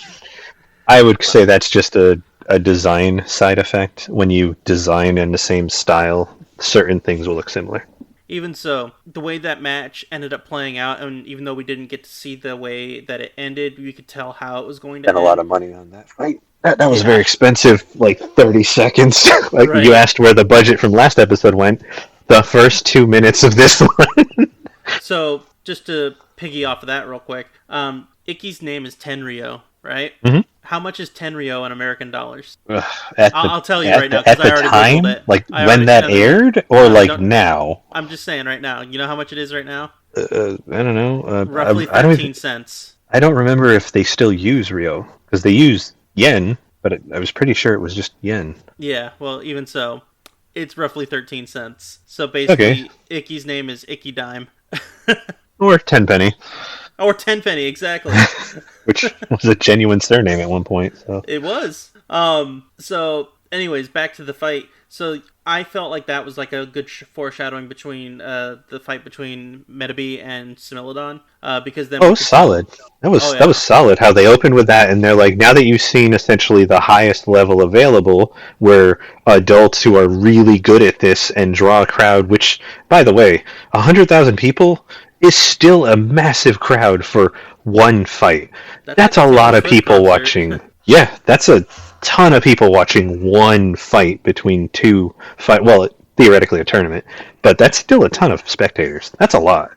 C: I would say that's just a design side effect. When you design in the same style, certain things will look similar.
B: Even so, the way that match ended up playing out, and even though we didn't get to see the way that it ended, you could tell how it was going to end.
C: Spent a lot of money on that fight. That was very expensive, like 30 seconds. Like right. You asked where the budget from last episode went. The first 2 minutes of this one.
B: So, just to piggy off of that real quick, Ikki's name is Tenryo, right?
C: Mm-hmm.
B: How much is Tenryo in American dollars?
C: I'll
B: tell you right now,
C: because I already Googled it. Like when that aired, or like now?
B: I'm just saying right now. You know how much it is right now?
C: I don't know.
B: Roughly 13 cents.
C: I don't remember if they still use Ryo, because they use yen, but I was pretty sure it was just yen.
B: Yeah, well, even so, it's roughly 13 cents. So basically, Ikki's name is Ikki Dime.
C: Or Tenpenny.
B: Or Tenpenny, exactly.
C: Which was a genuine surname at one point. So.
B: It was. So, anyways, back to the fight. So, I felt like that was like a good foreshadowing between the fight between Medabots and Similodon. Because then
C: solid. That was solid how they opened with that, and they're like, now that you've seen essentially the highest level available, where adults who are really good at this and draw a crowd, which, by the way, 100,000 people is still a massive crowd for one fight. That's a lot of people watching. Yeah, that's a ton of people watching one fight between two fight. Well, theoretically a tournament, but that's still a ton of spectators. That's a lot.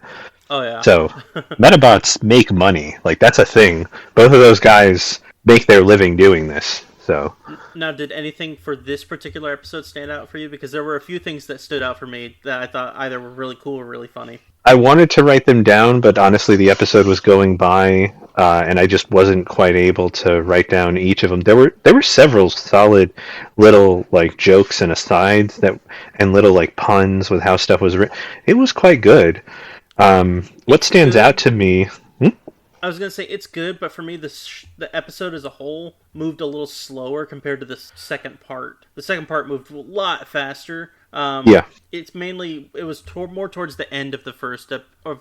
B: Oh yeah.
C: So, Medabots make money. Like that's a thing. Both of those guys make their living doing this. So.
B: Now, did anything for this particular episode stand out for you? Because there were a few things that stood out for me that I thought either were really cool or really funny.
C: I wanted to write them down, but honestly, the episode was going by, and I just wasn't quite able to write down each of them. There were several solid little like jokes and asides and little like puns with how stuff was written. It was quite good. What stands out to me?
B: I was going to say it's good, but for me, the episode as a whole moved a little slower compared to the second part. The second part moved a lot faster. It's mainly, it was more towards the end of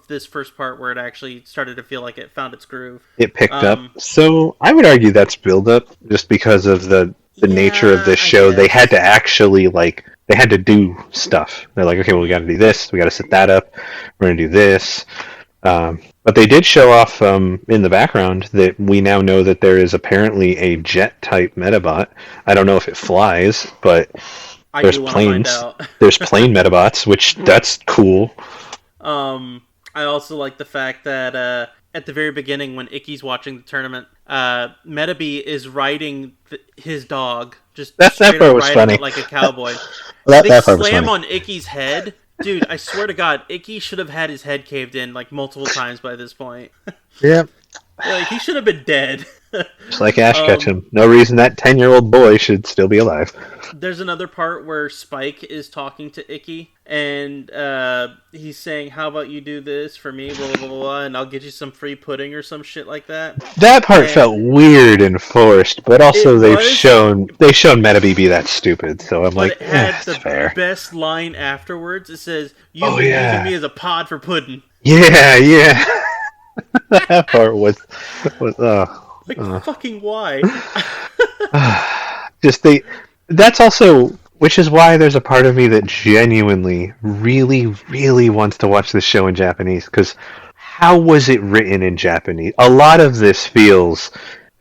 B: this first part where it actually started to feel like it found its groove.
C: It picked up. So I would argue that's build up just because of the nature of this show. They had to actually they had to do stuff. They're like, okay, well, we got to do this. We got to set that up. We're going to do this. But they did show off in the background that we now know that there is apparently a jet-type Medabot. I don't know if it flies, but there's planes. There's plane Medabots, which that's cool.
B: I also like the fact that at the very beginning when Ikki's watching the tournament, Medabots is riding his dog.
C: That part was funny.
B: Like a cowboy.
C: That
B: they
C: part was
B: slam
C: funny.
B: on Ikki's head. Dude, I swear to God, Ikki should have had his head caved in like multiple times by this point.
C: Yeah.
B: Like he should have been dead.
C: Just like Ash
B: Um,
C: Ketchum. No reason that 10-year-old boy should still be alive.
B: there's another part where Spike is talking to Icky, and he's saying, "How about you do this for me, blah blah blah, blah, and I'll get you some free pudding or some shit like that."
C: That part
B: And
C: felt weird and forced, but
B: it
C: also
B: was,
C: they've shown Medabots be that stupid, so I'm
B: but
C: like,
B: it had
C: it's
B: the
C: fair.
B: best line afterwards. It says, "You've
C: Oh
B: been using
C: yeah.
B: me as a pod for pudding."
C: Yeah. That part was
B: Like, fucking why?
C: just that's also, which is why there's a part of me that genuinely really wants to watch this show in Japanese, because how was it written in Japanese? A lot of this feels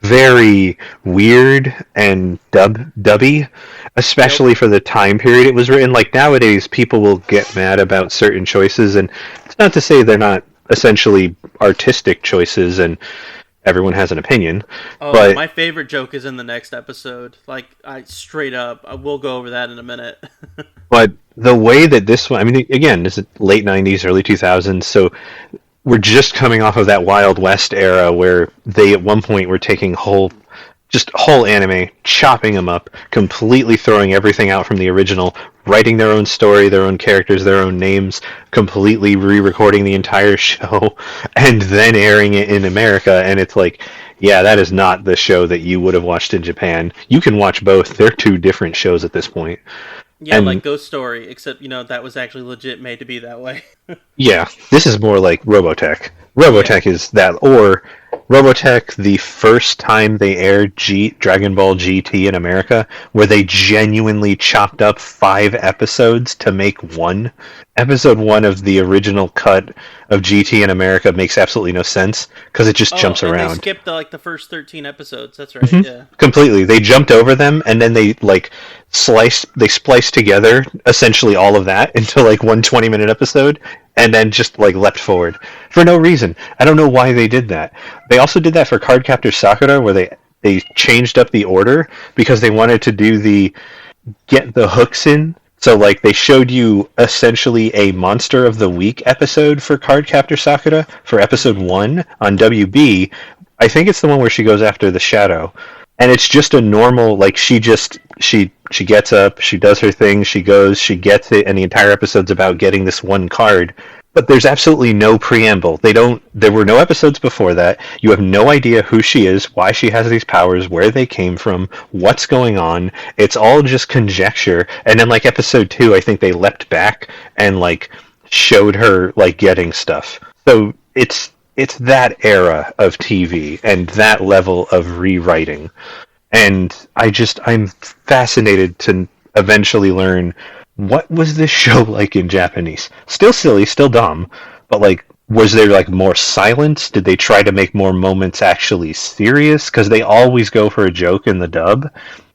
C: very weird and dubby,
B: Yep.
C: especially for the time period it was written. Like nowadays people will get mad about certain choices, and it's not to say they're not essentially artistic choices and everyone has an opinion,
B: Oh,
C: but
B: my favorite joke is in the next episode. Like, I straight up, I will go over that in a minute.
C: But the way that this one, I mean, again, this is late 90s, early 2000s, so we're just coming off of that Wild West era where they at one point were taking whole anime, chopping them up, completely throwing everything out from the original, writing their own story, their own characters, their own names, completely re-recording the entire show, and then airing it in America. And it's like, yeah, that is not the show that you would have watched in Japan. You can watch both. They're two different shows at this point.
B: Yeah, like
C: And
B: Ghost Story, except, that was actually legit made to be that way.
C: yeah, this is more like Robotech.
B: Yeah.
C: Robotech is that, or Robotech, the first time they aired Dragon Ball GT in America, where they genuinely chopped up 5 episodes to make one. Episode 1 of the original cut of GT in America makes absolutely no sense, because it just
B: Oh,
C: jumps
B: and they
C: around.
B: skipped the first 13 episodes. That's right, yeah.
C: Completely. They jumped over them, and then they spliced together essentially all of that into like one 20-minute episode, and then just like leapt forward for no reason. I don't know why they did that. They also did that for Cardcaptor Sakura, where they changed up the order because they wanted to do the get the hooks in. So like they showed you essentially a Monster of the Week episode for Cardcaptor Sakura for episode
B: Hmm.
C: 1 on WB. I think it's the one where she goes after the shadow. And it's just a normal, like she gets up, she does her thing, she goes, she gets it, and the entire episode's about getting this one card. But there's absolutely no preamble. There were no episodes before that. You have no idea who she is, why she has these powers, where they came from, what's going on. It's all just conjecture. And then like episode 2, I think they leapt back and like showed her like getting stuff. So it's that era of TV and that level of rewriting. And I'm fascinated to eventually learn what was this show like in Japanese. Still silly, still dumb, but like was there like more silence? Did they try to make more moments actually serious? Because they always go for a joke in the dub.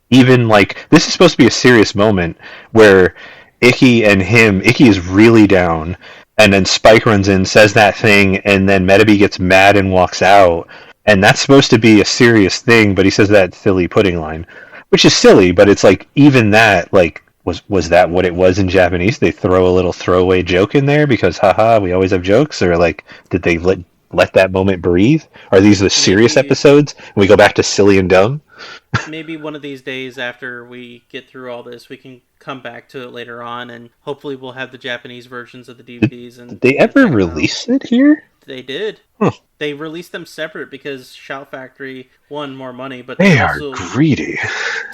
C: Even like this is supposed to be a serious moment where Icky is really down, and then Spike runs in, says that thing, and then Metabee gets mad and walks out, and that's supposed to be a serious thing, but he says that silly pudding line, which is silly, but it's like even that like was that what it was in Japanese? They throw a little throwaway joke in there because haha, we always have jokes, or like did they let that moment breathe? Are these the serious
B: Maybe
C: episodes? And we go back to silly and dumb.
B: maybe one of these days after we get through all this, we can come back to it later on, and hopefully we'll have the Japanese versions of the DVDs, and
C: Did they
B: we can
C: ever
B: check them out.
C: release it here?
B: They did.
C: Huh.
B: They released them separate because Shout Factory won more money, but they
C: They are
B: also,
C: greedy.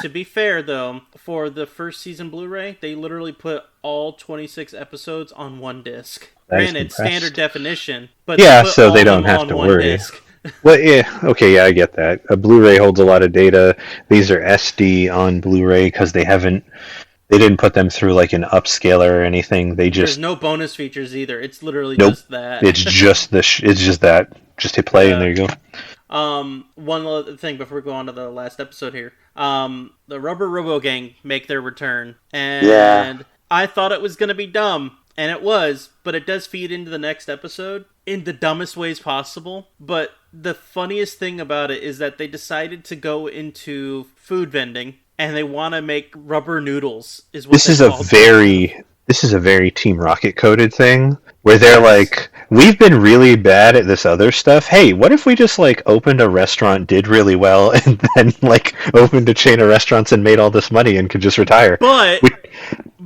B: to be fair though, for the first season Blu-ray, they literally put all 26 episodes on one disc.
C: Nice
B: Granted,
C: and
B: standard
C: fast.
B: definition, but they
C: Yeah,
B: put
C: so
B: all
C: they
B: of them
C: don't have
B: on
C: to
B: one
C: worry.
B: disc.
C: Well, yeah, okay, yeah, I get that. A Blu-ray holds a lot of data. These are SD on Blu-ray because they didn't put them through like an upscaler or anything. They
B: There's
C: just
B: no bonus features either. It's literally
C: nope.
B: just that.
C: It's just it's just that. Just hit play and
B: Yeah.
C: there you go.
B: One other thing before we go on to the last episode here. The Rubber Robo Gang make their return,
C: Yeah.
B: and I thought it was gonna be dumb, and it was, but it does feed into the next episode in the dumbest ways possible. But the funniest thing about it is that they decided to go into food vending, and they want to make rubber noodles. Is what
C: This
B: they
C: is a
B: called them.
C: very this is a very Team Rocket coded thing where they're
B: Yes.
C: like we've been really bad at this other stuff. Hey, what if we just like opened a restaurant, did really well, and then like opened a chain of restaurants and made all this money and could just retire?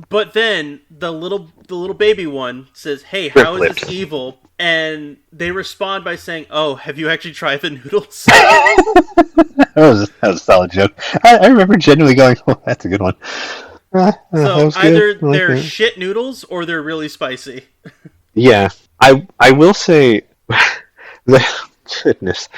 B: But then the little baby one says, "Hey, how is this evil?" And they respond by saying, "Oh, have you actually tried the noodles?"
C: That was a solid joke. I remember genuinely going, "Oh, that's a good one."
B: So either they're shit noodles or they're really spicy.
C: Yeah, I will say, goodness.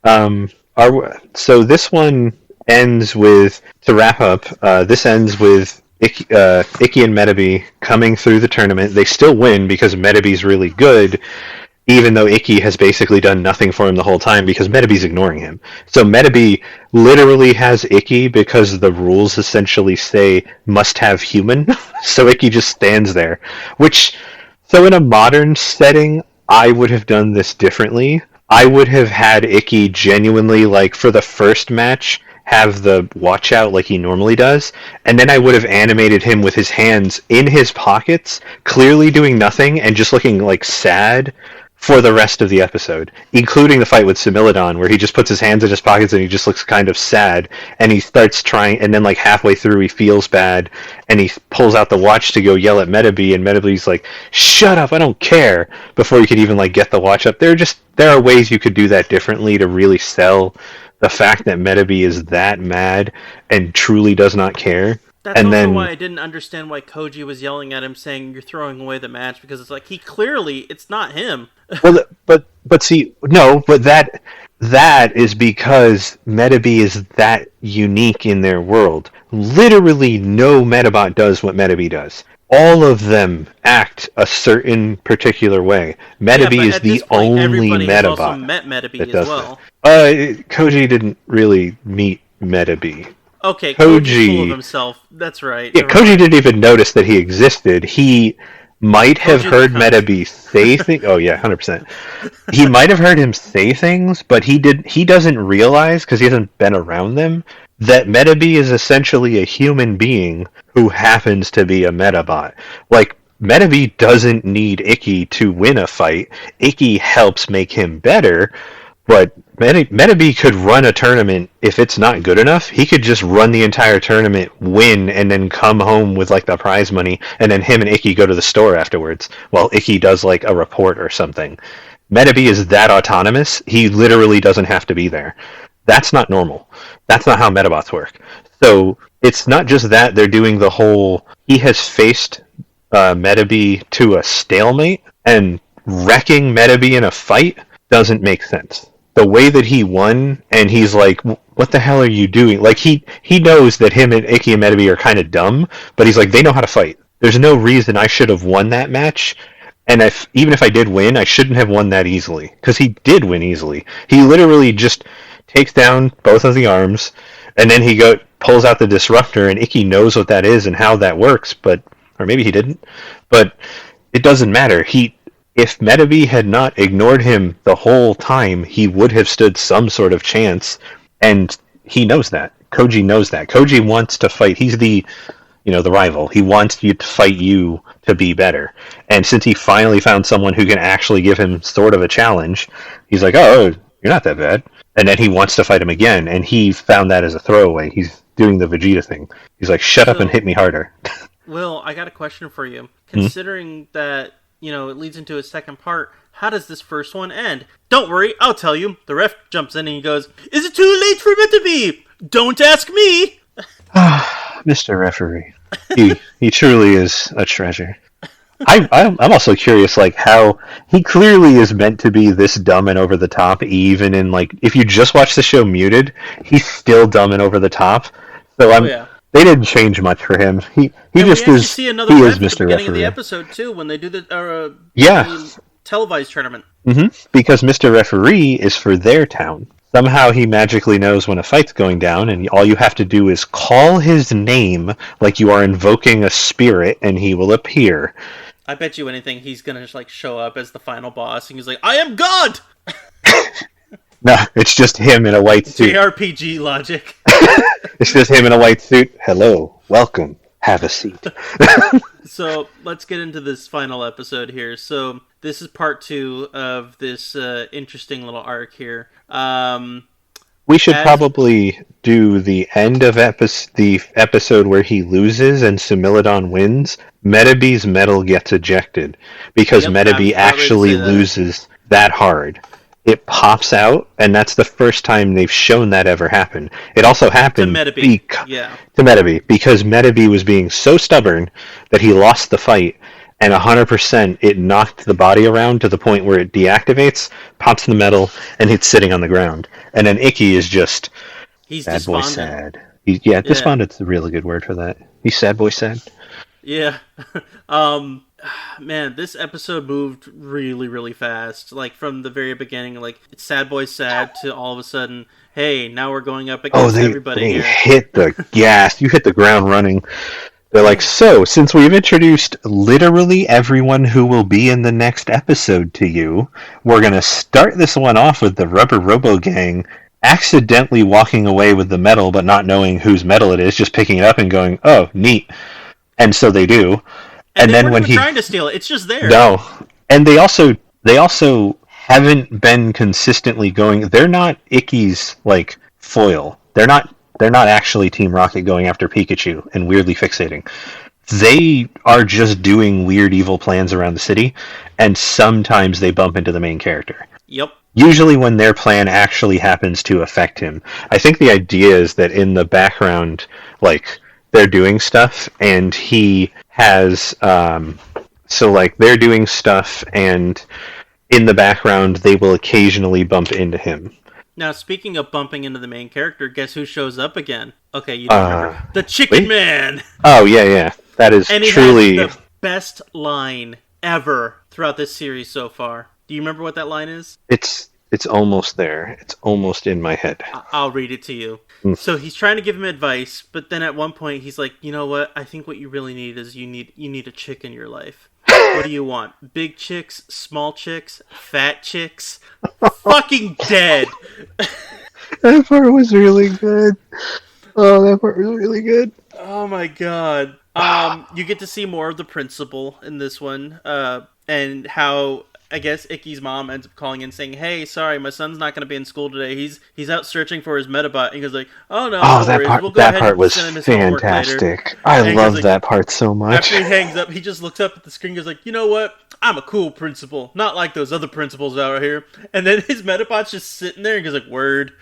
C: So this one ends with, to wrap up. This ends with Icky and Medabi coming through the tournament. They still win because Medabi's really good, even though Icky has basically done nothing for him the whole time because Medabi's ignoring him. So Medabi literally has Icky because the rules essentially say must have human. So Icky just stands there. So in a modern setting, I would have done this differently. I would have had Icky genuinely, like, for the first match, have the watch out like he normally does, and then I would have animated him with his hands in his pockets, clearly doing nothing and just looking like sad for the rest of the episode, including the fight with Similodon, where he just puts his hands in his pockets and he just looks kind of sad, and he starts trying, and then like halfway through he feels bad, and he pulls out the watch to go yell at Medabi, and Medabi's like, "Shut up, I don't care," before you could even like get the watch up. There are ways you could do that differently to really sell the fact that Medabi is that mad and truly does not care.
B: That's also why I didn't understand why Koji was yelling at him saying you're throwing away the match, because it's like it's not him.
C: Well, but that is because Medabi is that unique in their world. Literally no Medabot does what Medabi does. All of them act a certain particular way. Medabi is the only Medabot. Has also
B: met Medabi as well.
C: Koji didn't really meet Medabi.
B: Okay, Koji's full of himself. That's right.
C: Yeah, Koji didn't even notice that he existed. He might have heard Medabi say things. Oh yeah, 100%. He might have heard him say things, but he doesn't realize, because he hasn't been around them, that Medabi is essentially a human being who happens to be a Medabot. Like, Medabi doesn't need Icky to win a fight. Icky helps make him better, but Medabi could run a tournament. If it's not good enough, he could just run the entire tournament, win, and then come home with like the prize money, and then him and Icky go to the store afterwards while Icky does like a report or something. Medabi is that autonomous, he literally doesn't have to be there. That's not normal. That's not how Medabots work. So it's not just that they're doing the whole, he has faced Medabi to a stalemate, and wrecking Medabi in a fight doesn't make sense. The way that he won, and he's like, what the hell are you doing? Like, he knows that him and Icky and Medabi are kind of dumb, but he's like, they know how to fight. There's no reason I should have won that match, and even if I did win, I shouldn't have won that easily, because he did win easily. He literally just takes down both of the arms, and then he pulls out the disruptor, and Icky knows what that is and how that works, or maybe he didn't, but it doesn't matter. If Medabi had not ignored him the whole time, he would have stood some sort of chance, and he knows that. Koji knows that. Koji wants to fight. He's the rival. He wants you to fight you to be better. And since he finally found someone who can actually give him sort of a challenge, he's like, oh, you're not that bad. And then he wants to fight him again, and he found that as a throwaway. He's doing the Vegeta thing. He's like, shut up and hit me harder.
B: Will, I got a question for you. Considering that, it leads into a second part, how does this first one end? Don't worry, I'll tell you. The ref jumps in and he goes, is it too late for it to be? Don't ask me!
C: Mr. Referee. He truly is a treasure. I'm also curious, like, how he clearly is meant to be this dumb and over the top, even in, like, if you just watch the show muted, he's still dumb and over the top. So they didn't change much for him. He just is.
B: See another
C: he is
B: Mr.
C: Mr.
B: At the beginning
C: Referee.
B: of the episode too, when they do the televised tournament.
C: Mm-hmm. Because Mr. Referee is for their town. Somehow he magically knows when a fight's going down, and all you have to do is call his name like you are invoking a spirit, and he will appear.
B: I bet you anything he's gonna just like show up as the final boss, and he's like, "I am God."
C: No, it's just him in a white suit.
B: JRPG logic.
C: It's just him in a white suit. Hello, welcome, have a seat.
B: So let's get into this final episode here. So this is part 2 of this interesting little arc here.
C: We should probably do the end of the episode where he loses and Sumilidon wins. Medabee's medal gets ejected because Medabee actually loses that hard. It pops out, and that's the first time they've shown that ever happen. It also happened
B: to Medabee,
C: to Medabee, because Medabee was being so stubborn that he lost the fight, and 100% it knocked the body around to the point where it deactivates, pops in the medal, and it's sitting on the ground. And then Icky is just...
B: He's
C: sad
B: despondent.
C: boy sad. Despondent's a really good word for that. He's sad boy sad.
B: Yeah. Man, this episode moved really, really fast. Like, from the very beginning, like, it's sad boy sad to all of a sudden, hey, now we're going up against everybody
C: they
B: here.
C: Hit the gas. You hit the ground running. They're like, so, since we've introduced literally everyone who will be in the next episode to you, we're going to start this one off with the Rubber Robo Gang accidentally walking away with the medal, but not knowing whose medal it is, just picking it up and going, oh, neat. And so they do.
B: And then when he's trying to steal it, it's just there.
C: No. And they also haven't been consistently going. They're not Icky's like foil. They're not actually Team Rocket going after Pikachu and weirdly fixating. They are just doing weird evil plans around the city, and sometimes they bump into the main character.
B: Yep.
C: Usually when their plan actually happens to affect him. I think the idea is that in the background, like, they're doing stuff, and he has... so, like, they're doing stuff, and in the background, they will occasionally bump into him.
B: Now, speaking of bumping into the main character, guess who shows up again? Okay, you don't remember. The Chicken Man!
C: Oh, yeah. That is
B: and he
C: truly...
B: has the best line ever throughout this series so far. Do you remember what that line is?
C: It's almost there. It's almost in my head.
B: I'll read it to you. So he's trying to give him advice, but then at one point he's like, you know what? I think what you really need is you need a chick in your life. What do you want? Big chicks, small chicks, fat chicks? Fucking dead.
C: That part was really good. Oh, that part was really good.
B: Oh my god. You get to see more of the principal in this one, and how I guess Icky's mom ends up calling in saying, "Hey, sorry, my son's not going to be in school today. He's out searching for his Medabot." And he goes like, "Oh no, no
C: that
B: worries.
C: part,
B: We'll go
C: that
B: ahead
C: part
B: and
C: was
B: send him his homework later."
C: fantastic. I love that part so much.
B: After he hangs up, he just looks up at the screen and goes like, "You know what? I'm a cool principal, not like those other principals out here." And then his Medabot's just sitting there and goes like, "Word."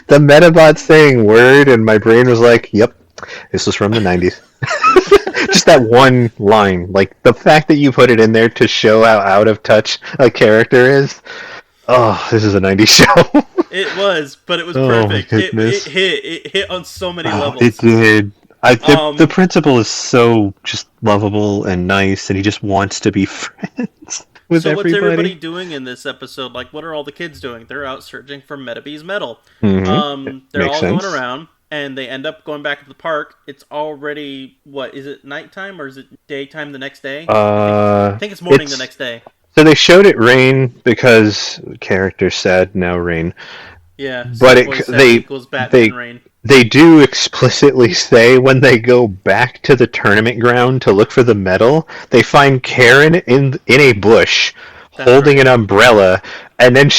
C: The Medabot saying word, and my brain was like, "Yep, this was from the 90s." Just that one line, like the fact that you put it in there to show how out of touch a character is. Oh, this is a 90s show.
B: It was, but it was perfect. It hit on so many levels.
C: It did. The principal is so just lovable and nice, and he just wants to be friends with everybody.
B: What's everybody doing in this episode? Like, what are all the kids doing? They're out searching for Medabee's medal.
C: Mm-hmm.
B: They're
C: Makes
B: all
C: sense.
B: going around, and they end up going back to the park. It's already, what, is it nighttime or is it daytime the next day? I think it's morning the next day.
C: So they showed it rain because character said now rain.
B: Yeah,
C: but
B: they equals Batman rain.
C: They do explicitly say when they go back to the tournament ground to look for the medal, they find Karen in a bush holding an umbrella, and then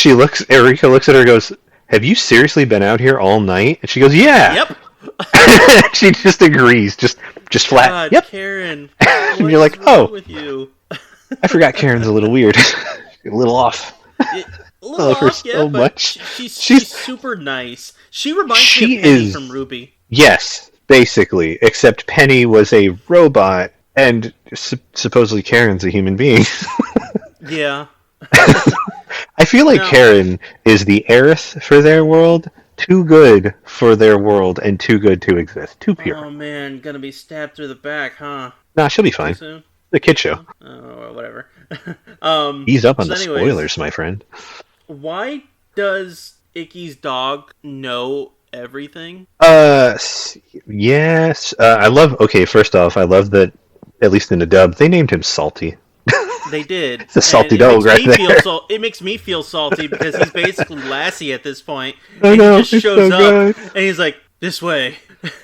C: Erika looks at her and goes, "Have you seriously been out here all night?" And she goes, "Yeah."
B: Yep.
C: She just agrees, just flat.
B: God,
C: yep.
B: Karen.
C: And you're like, "Oh,
B: with you?"
C: I forgot Karen's a little weird, a little off."
B: A little off, yeah,
C: so
B: but
C: much.
B: She's super nice. She reminds me of Penny from Ruby.
C: Yes, basically, except Penny was a robot, and supposedly Karen's a human being.
B: Yeah.
C: I feel like Karen is the heiress for their world, too good for their world, and too good to exist. Too pure.
B: Oh man, gonna be stabbed through the back, huh?
C: Nah, she'll be fine. The kid show.
B: Oh, whatever.
C: Ease up on the spoilers, my friend.
B: Why does Icky's dog know everything?
C: Yes. First off, I love that, at least in the dub, they named him Salty.
B: They did.
C: It's a salty dog right there.
B: It makes me feel salty because he's basically Lassie at this point.
C: I know,
B: he just shows up and he's like, "This way."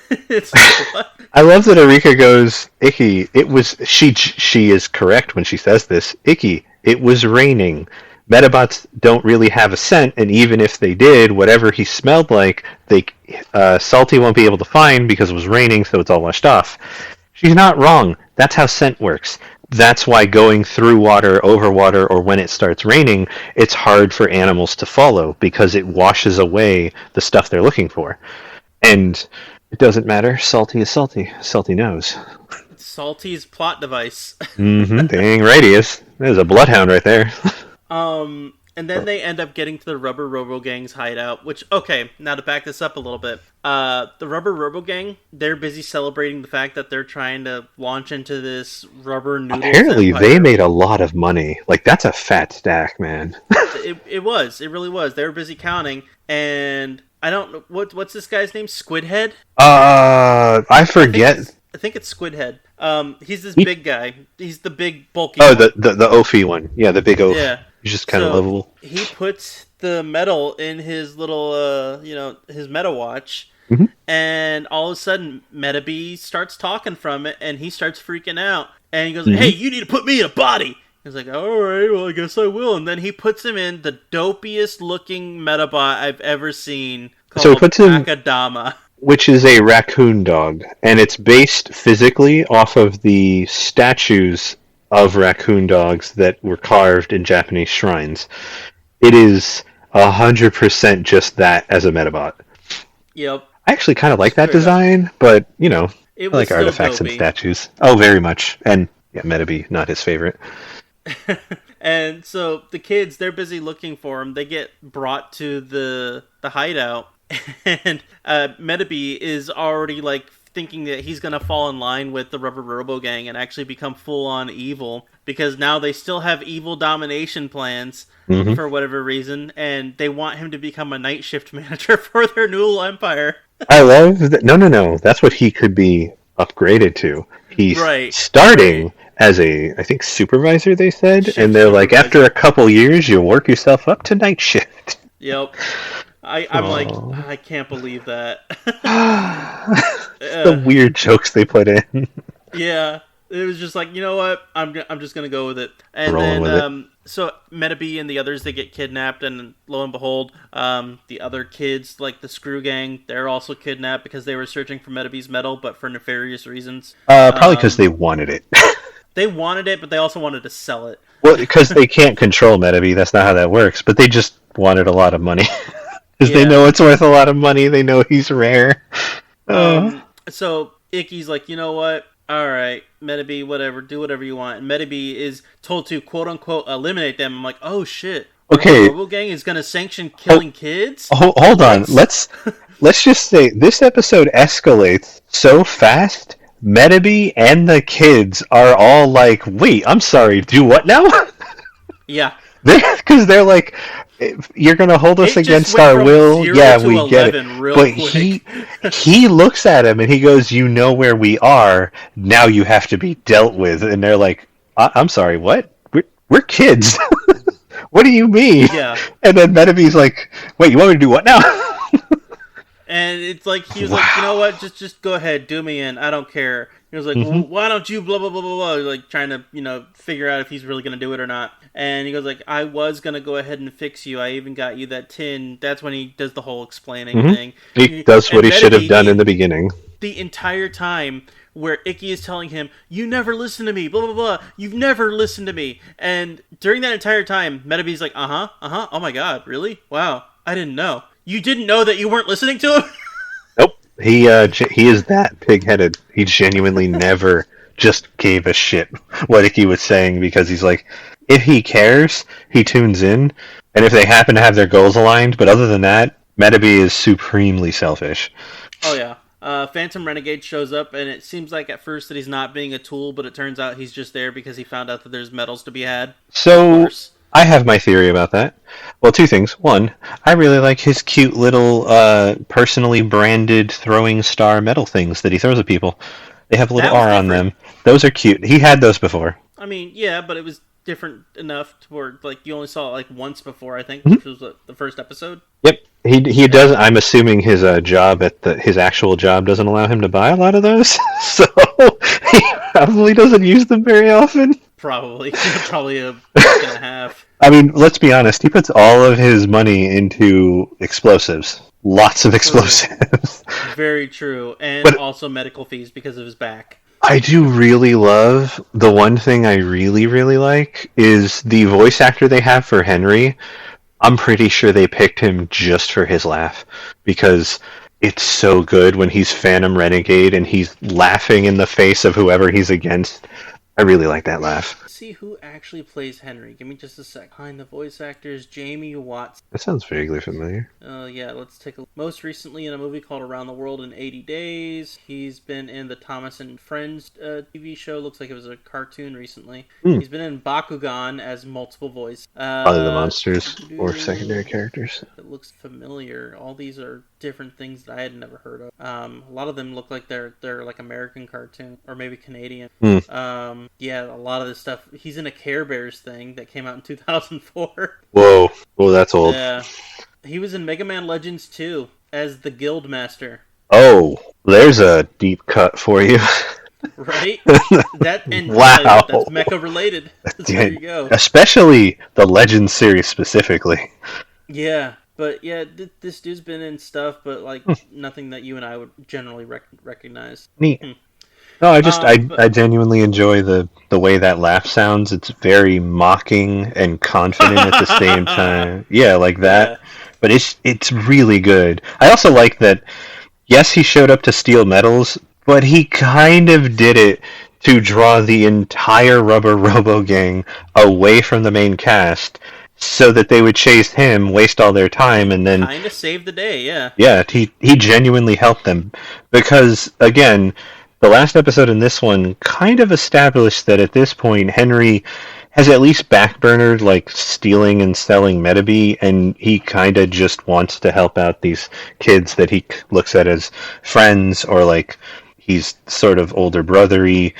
B: It's like, what?
C: I love that Erika goes, Icky, it was she is correct when she says this. Icky, it was raining. Medabots don't really have a scent, and even if they did, whatever he smelled like, they Salty won't be able to find because it was raining, so it's all washed off. She's not wrong. That's how scent works. That's why going through water, over water, or when it starts raining, it's hard for animals to follow because it washes away the stuff they're looking for. And it doesn't matter. Salty is salty. Salty knows.
B: Salty's plot device.
C: Dang right he is. There's a bloodhound right there.
B: And then they end up getting to the Rubber Robo Gang's hideout, which, okay, now to back this up a little bit. The Rubber Robo Gang, they're busy celebrating the fact that they're trying to launch into this rubber noodle.
C: Apparently they made a lot of money. Like, that's a fat stack, man.
B: It really was. They were busy counting, and I don't know, what's this guy's name? Squidhead?
C: I forget.
B: I think it's Squidhead. He's this big guy. He's the big, bulky
C: one.
B: the
C: Oafy one. Yeah, the big Oaf.
B: Yeah.
C: He's just kind of lovable.
B: He puts the metal in his little, his Meta Watch, and all of a sudden, Metabee starts talking from it, and he starts freaking out. And he goes, hey, you need to put me in a body! He's like, alright, well, I guess I will. And then he puts him in the dopiest looking Metabot I've ever seen, called Akadama.
C: Which is a raccoon dog, and it's based physically off of the statues of raccoon dogs that were carved in Japanese shrines. It is 100% just that as a Metabot.
B: Yep.
C: I actually kind of like that design, but, I like artifacts and statues. Oh, very much. And, yeah, Metabee, not his favorite.
B: And so the kids, they're busy looking for him. They get brought to the hideout, and Metabee is already, thinking that he's going to fall in line with the Rubber Robo Gang and actually become full-on evil, because now they still have evil domination plans for whatever reason, and they want him to become a night shift manager for their new empire.
C: I love that. No. That's what he could be upgraded to. He's starting as I think, supervisor, they said, shift and they're like, after a couple years, you'll work yourself up to night shift.
B: Yep. I'm like, I can't believe that.
C: The weird jokes they put in.
B: Yeah, it was just like, you know what? I'm just gonna go with it. And
C: Rolling
B: then, so Metabee and the others, they get kidnapped, and lo and behold, the other kids, like the Screw Gang, they're also kidnapped because they were searching for Metabee's metal, but for nefarious reasons.
C: Probably because they wanted it.
B: They wanted it, but they also wanted to sell it.
C: Well, because they can't control Metabee, that's not how that works. But they just wanted a lot of money. Because they know it's worth a lot of money. They know he's rare.
B: So Icky's like, you know what? Alright, Metabee, whatever. Do whatever you want. And Metabee is told to, quote-unquote, eliminate them. I'm like, oh, shit.
C: Okay.
B: Robo Gang is going to sanction killing kids?
C: Hold on. Let's just say, this episode escalates so fast, Metabee and the kids are all like, wait, I'm sorry, do what now?
B: Yeah.
C: Because they're like, you're going to hold us against our will? Yeah, we get it. But he looks at him and he goes, you know where we are, now you have to be dealt with. And they're like, I'm sorry, what? We're kids. What do you mean?
B: Yeah.
C: And then Metabee's like, wait, you want me to do what now?
B: And it's like, he was like, you know what, just go ahead, do me in, I don't care. He was like, well, why don't you blah, blah, blah, blah, blah, like trying to, figure out if he's really going to do it or not. And he goes like, I was going to go ahead and fix you, I even got you that tin. That's when he does the whole explaining thing.
C: He does what he should have done in the beginning.
B: The entire time where Icky is telling him, you never listen to me, blah, blah, blah, you've never listened to me. And during that entire time, Metabee's like, oh my god, really? Wow, I didn't know. You didn't know that you weren't listening to him?
C: Nope. He is that pig-headed. He genuinely never just gave a shit what Icky was saying, because he's like, if he cares, he tunes in, and if they happen to have their goals aligned, but other than that, Metabee is supremely selfish.
B: Oh yeah. Phantom Renegade shows up, and it seems like at first that he's not being a tool, but it turns out he's just there because he found out that there's medals to be had.
C: So, I have my theory about that. Well, two things. One, I really like his cute little personally branded throwing star metal things that he throws at people. They have a little R on them. Those are cute. He had those before.
B: I mean, yeah, but it was different enough to where like you only saw it like once before, I think,
C: Mhm.
B: which was the first episode.
C: Yep, he does. I'm assuming his job at his actual job doesn't allow him to buy a lot of those, so he probably doesn't use them very often.
B: Probably, probably a buck and a half.
C: I mean, let's be honest. He puts all of his money into explosives. Lots of
B: True.
C: explosives.
B: Very true, and
C: But-
B: also medical fees because of his back.
C: I do really love the one thing I really, really like is the voice actor they have for Henry. I'm pretty sure they picked him just for his laugh because it's so good when he's Phantom Renegade and he's laughing in the face of whoever he's against. I really like that laugh.
B: Let's see who actually plays Henry. Give me just a sec. Behind the voice actors, Jamie Watts.
C: That sounds vaguely familiar.
B: Yeah, let's take a look. Most recently in a movie called Around the World in 80 Days. He's been in the Thomas and Friends TV show. Looks like it was a cartoon recently. He's been in Bakugan as multiple voice.
C: Probably the monsters or secondary characters.
B: It looks familiar. All these are different things that I had never heard of. A lot of them look like they're like American cartoon or maybe Canadian. Yeah, a lot of this stuff. He's in a Care Bears thing that came out in 2004.
C: Whoa, that's old.
B: Yeah. He was in Mega Man Legends 2 as the Guild Master.
C: Oh, there's a deep cut for you.
B: Right? That and
C: Wow.
B: that's Mecha related. There you go.
C: Especially the Legends series specifically.
B: Yeah, but yeah, this dude's been in stuff, but like nothing that you and I would generally recognize.
C: Neat. No,
B: But-
C: I genuinely enjoy the way that laugh sounds. It's very mocking and confident at the same time. Yeah, like that.
B: Yeah.
C: But it's really good. I also like that. Yes, he showed up to steal medals, but he kind of did it to draw the entire Rubber Robo gang away from the main cast, so that they would chase him, waste all their time, and then
B: Kind of saved the day, yeah.
C: yeah, he genuinely helped them because again, the last episode in this one kind of established that at this point Henry has at least backburnered like stealing and selling Medabots, and he kind of just wants to help out these kids that he looks at as friends or like he's sort of older brothery,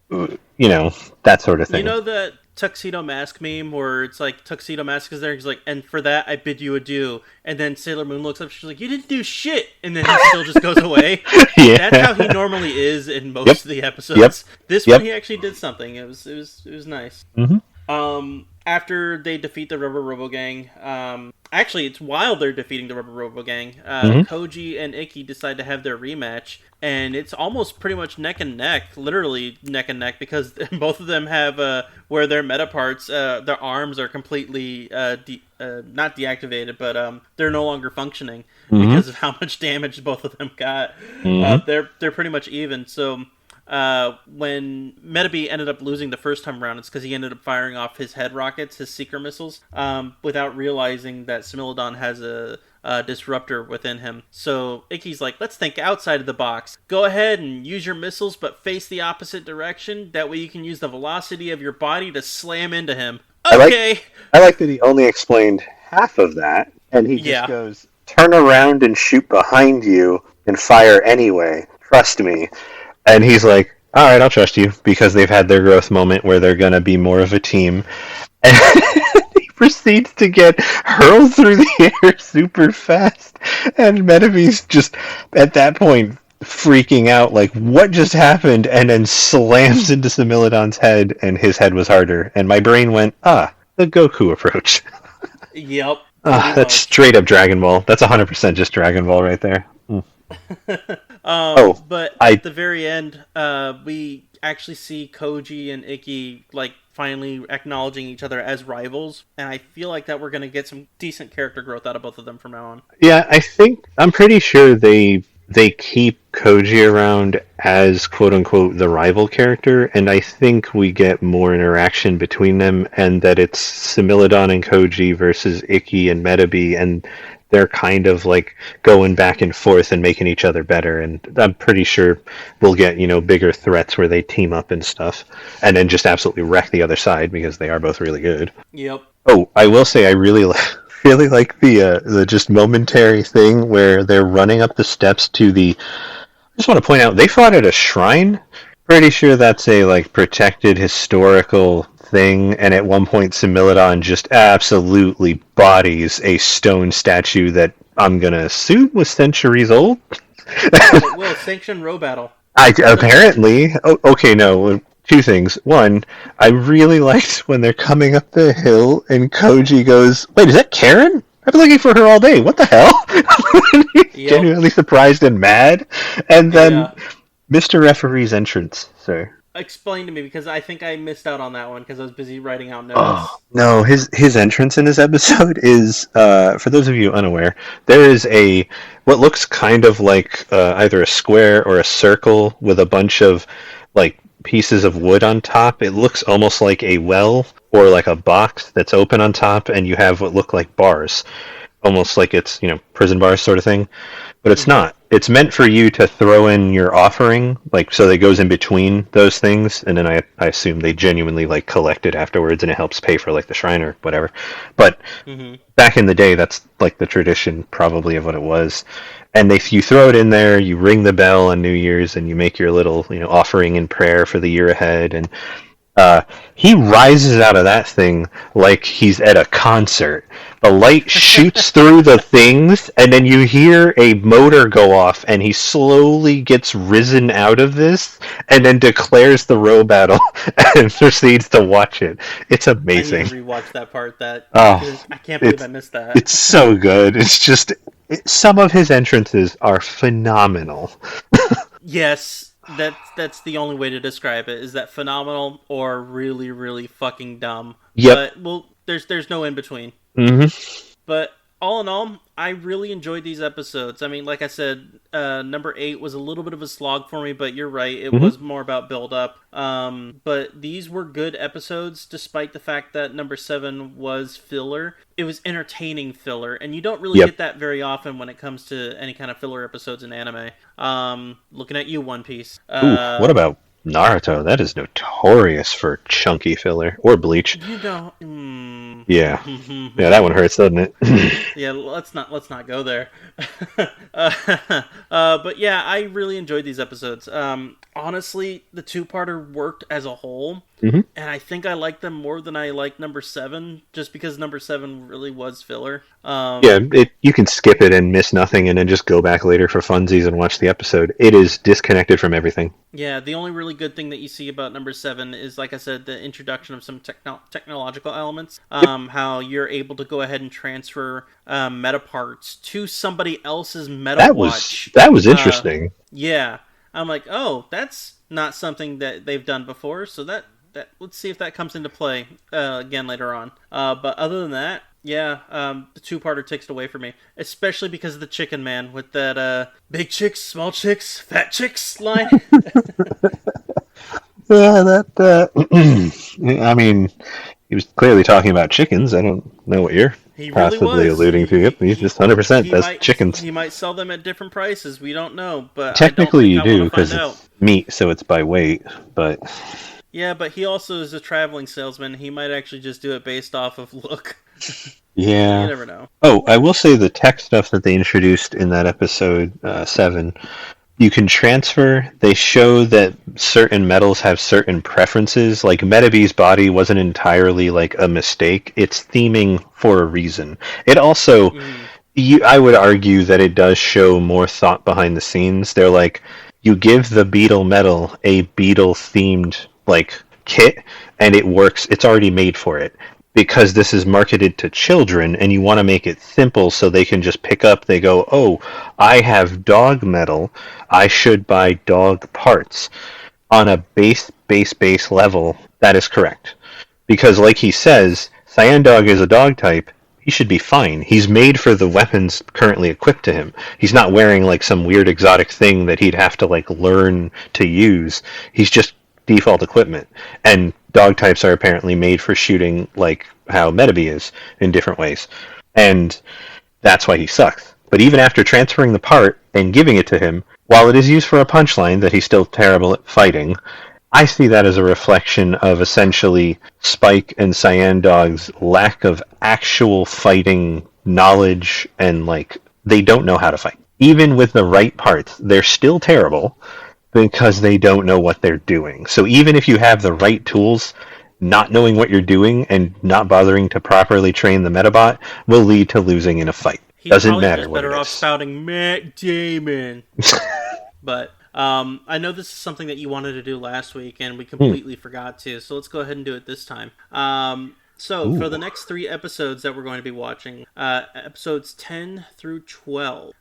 C: that sort of thing.
B: You know that Tuxedo Mask meme where it's like Tuxedo Mask is there, he's like, and for that I bid you adieu. And then Sailor Moon looks up, she's like, you didn't do shit, and then he still just goes away.
C: Yeah.
B: That's how he normally is in most of the episodes.
C: Yep.
B: This
C: Yep.
B: one he actually did something. It was nice.
C: Mm-hmm.
B: After they defeat the Rubber Robo Gang, actually it's while they're defeating the Rubber Robo Gang, Koji and Ikki decide to have their rematch, and it's almost pretty much neck and neck, literally neck and neck, because both of them have where their meta parts, their arms are completely not deactivated, but they're no longer functioning because of how much damage both of them got. They're pretty much even. So when Metabee ended up losing the first time around, it's because he ended up firing off his head rockets, his seeker missiles, without realizing that Similodon has a disruptor within him. So Ikki's like, let's think outside of the box. Go ahead and use your missiles, but face the opposite direction. That way you can use the velocity of your body to slam into him. Okay.
C: I like that he only explained half of that, and he just goes, turn around and shoot behind you and fire anyway. Trust me. And he's like, all right, I'll trust you, because they've had their growth moment where they're going to be more of a team. And he proceeds to get hurled through the air super fast. And Metabee's just, at that point, freaking out, like, what just happened? And then slams into Similodon's head, and his head was harder. And my brain went, the Goku approach.
B: Yep.
C: That's straight up Dragon Ball. That's 100% just Dragon Ball right there.
B: But at the very end, we actually see Koji and Ikki like finally acknowledging each other as rivals, and I feel like that we're going to get some decent character growth out of both of them from now on.
C: Yeah, I'm pretty sure they keep Koji around as quote unquote the rival character, and I think we get more interaction between them, and that it's Similodon and Koji versus Ikki and Metabee, and they're kind of like going back and forth and making each other better, and I'm pretty sure we'll get, bigger threats where they team up and stuff, and then just absolutely wreck the other side because they are both really good.
B: Yep.
C: Oh, I will say I really like the just momentary thing where they're running up the steps to the. I just want to point out they fought at a shrine. Pretty sure that's a protected historical thing, and at one point Similidon just absolutely bodies a stone statue that I'm gonna assume was centuries old.
B: It will sanction row battle.
C: Apparently. Okay, no. Two things. One, I really liked when they're coming up the hill and Koji goes, "Wait, is that Karen? I've been looking for her all day. What the hell?"
B: Yep.
C: Genuinely surprised and mad. And then
B: Yeah.
C: Mr. Referee's entrance, sir.
B: Explain to me, because I think I missed out on that one because I was busy writing out notes.
C: Oh, no, his entrance in this episode is, for those of you unaware, there is what looks kind of like either a square or a circle with a bunch of like pieces of wood on top. It looks almost like a well or like a box that's open on top, and you have what look like bars, almost like it's prison bars sort of thing, but it's not. It's meant for you to throw in your offering, like so that it goes in between those things, and then I assume they genuinely like collect it afterwards, and it helps pay for like the shrine or whatever. But back in the day, that's like the tradition probably of what it was. And you throw it in there, you ring the bell on New Year's, and you make your little offering and prayer for the year ahead, and he rises out of that thing like he's at a concert. The light shoots through the things, and then you hear a motor go off, and he slowly gets risen out of this, and then declares the row battle, and proceeds to watch it. It's amazing.
B: I need to rewatch that part. I can't believe I missed that.
C: It's so good. It's just some of his entrances are phenomenal.
B: Yes. That's the only way to describe it, is that phenomenal or really, really fucking dumb.
C: Yep.
B: But, there's no in between.
C: Mm-hmm.
B: But all in all, I really enjoyed these episodes. I mean, like I said, number 8 was a little bit of a slog for me, but you're right, it was more about build-up. But these were good episodes, despite the fact that number 7 was filler. It was entertaining filler, and you don't really get that very often when it comes to any kind of filler episodes in anime. Looking at you, One Piece.
C: Ooh, what about Naruto? That is notorious for chunky filler. Or Bleach. Yeah. Yeah, that one hurts, doesn't it?
B: Yeah, let's not go there. But yeah, I really enjoyed these episodes. Honestly, the two-parter worked as a whole, and I think I like them more than I like number 7, just because number 7 really was filler.
C: You can skip it and miss nothing, and then just go back later for funsies and watch the episode. It is disconnected from everything.
B: Yeah, the only really good thing that you see about number 7 is, like I said, the introduction of some technological elements. How you're able to go ahead and transfer meta parts to somebody else's Medabots.
C: That was interesting.
B: Yeah, I'm like, oh, that's not something that they've done before. So that let's see if that comes into play again later on. But other than that, yeah, the two-parter takes it away from me, especially because of the Chicken Man with that big chicks, small chicks, fat chicks line.
C: Yeah, I mean, he was clearly talking about chickens. I don't know what you're possibly alluding to. Yep, he's just 100%. That's chickens.
B: He might sell them at different prices. We don't know, but
C: technically you do, because it's meat, so it's by weight. But
B: yeah, but he also is a traveling salesman. He might actually just do it based off of look.
C: Yeah,
B: you never know.
C: Oh, I will say the tech stuff that they introduced in that episode 7. You can transfer. They show that certain metals have certain preferences. Like Medabee's body wasn't entirely like a mistake. It's theming for a reason. It also, I would argue that it does show more thought behind the scenes. They're like, you give the beetle metal a beetle themed like kit, and it works. It's already made for it. Because this is marketed to children, and you want to make it simple so they can just pick up, they go, oh, I have dog metal, I should buy dog parts. On a base level, that is correct. Because like he says, Cyan Dog is a dog type, he should be fine. He's made for the weapons currently equipped to him. He's not wearing like some weird exotic thing that he'd have to like learn to use. He's just default equipment. And dog types are apparently made for shooting like how Medabee is in different ways. And that's why he sucks. But even after transferring the part and giving it to him, while it is used for a punchline that he's still terrible at fighting, I see that as a reflection of essentially Spike and Cyan Dog's lack of actual fighting knowledge, and like they don't know how to fight. Even with the right parts, they're still terrible because they don't know what they're doing. So even if you have the right tools, not knowing what you're doing and not bothering to properly train the Medabot will lead to losing in a fight.
B: He's
C: Doesn't
B: probably
C: matter
B: just
C: what
B: better
C: it
B: off
C: is.
B: spouting Matt Damon. But I know this is something that you wanted to do last week, and we completely forgot to. So let's go ahead and do it this time. So for the next 3 episodes that we're going to be watching, episodes 10 through 12,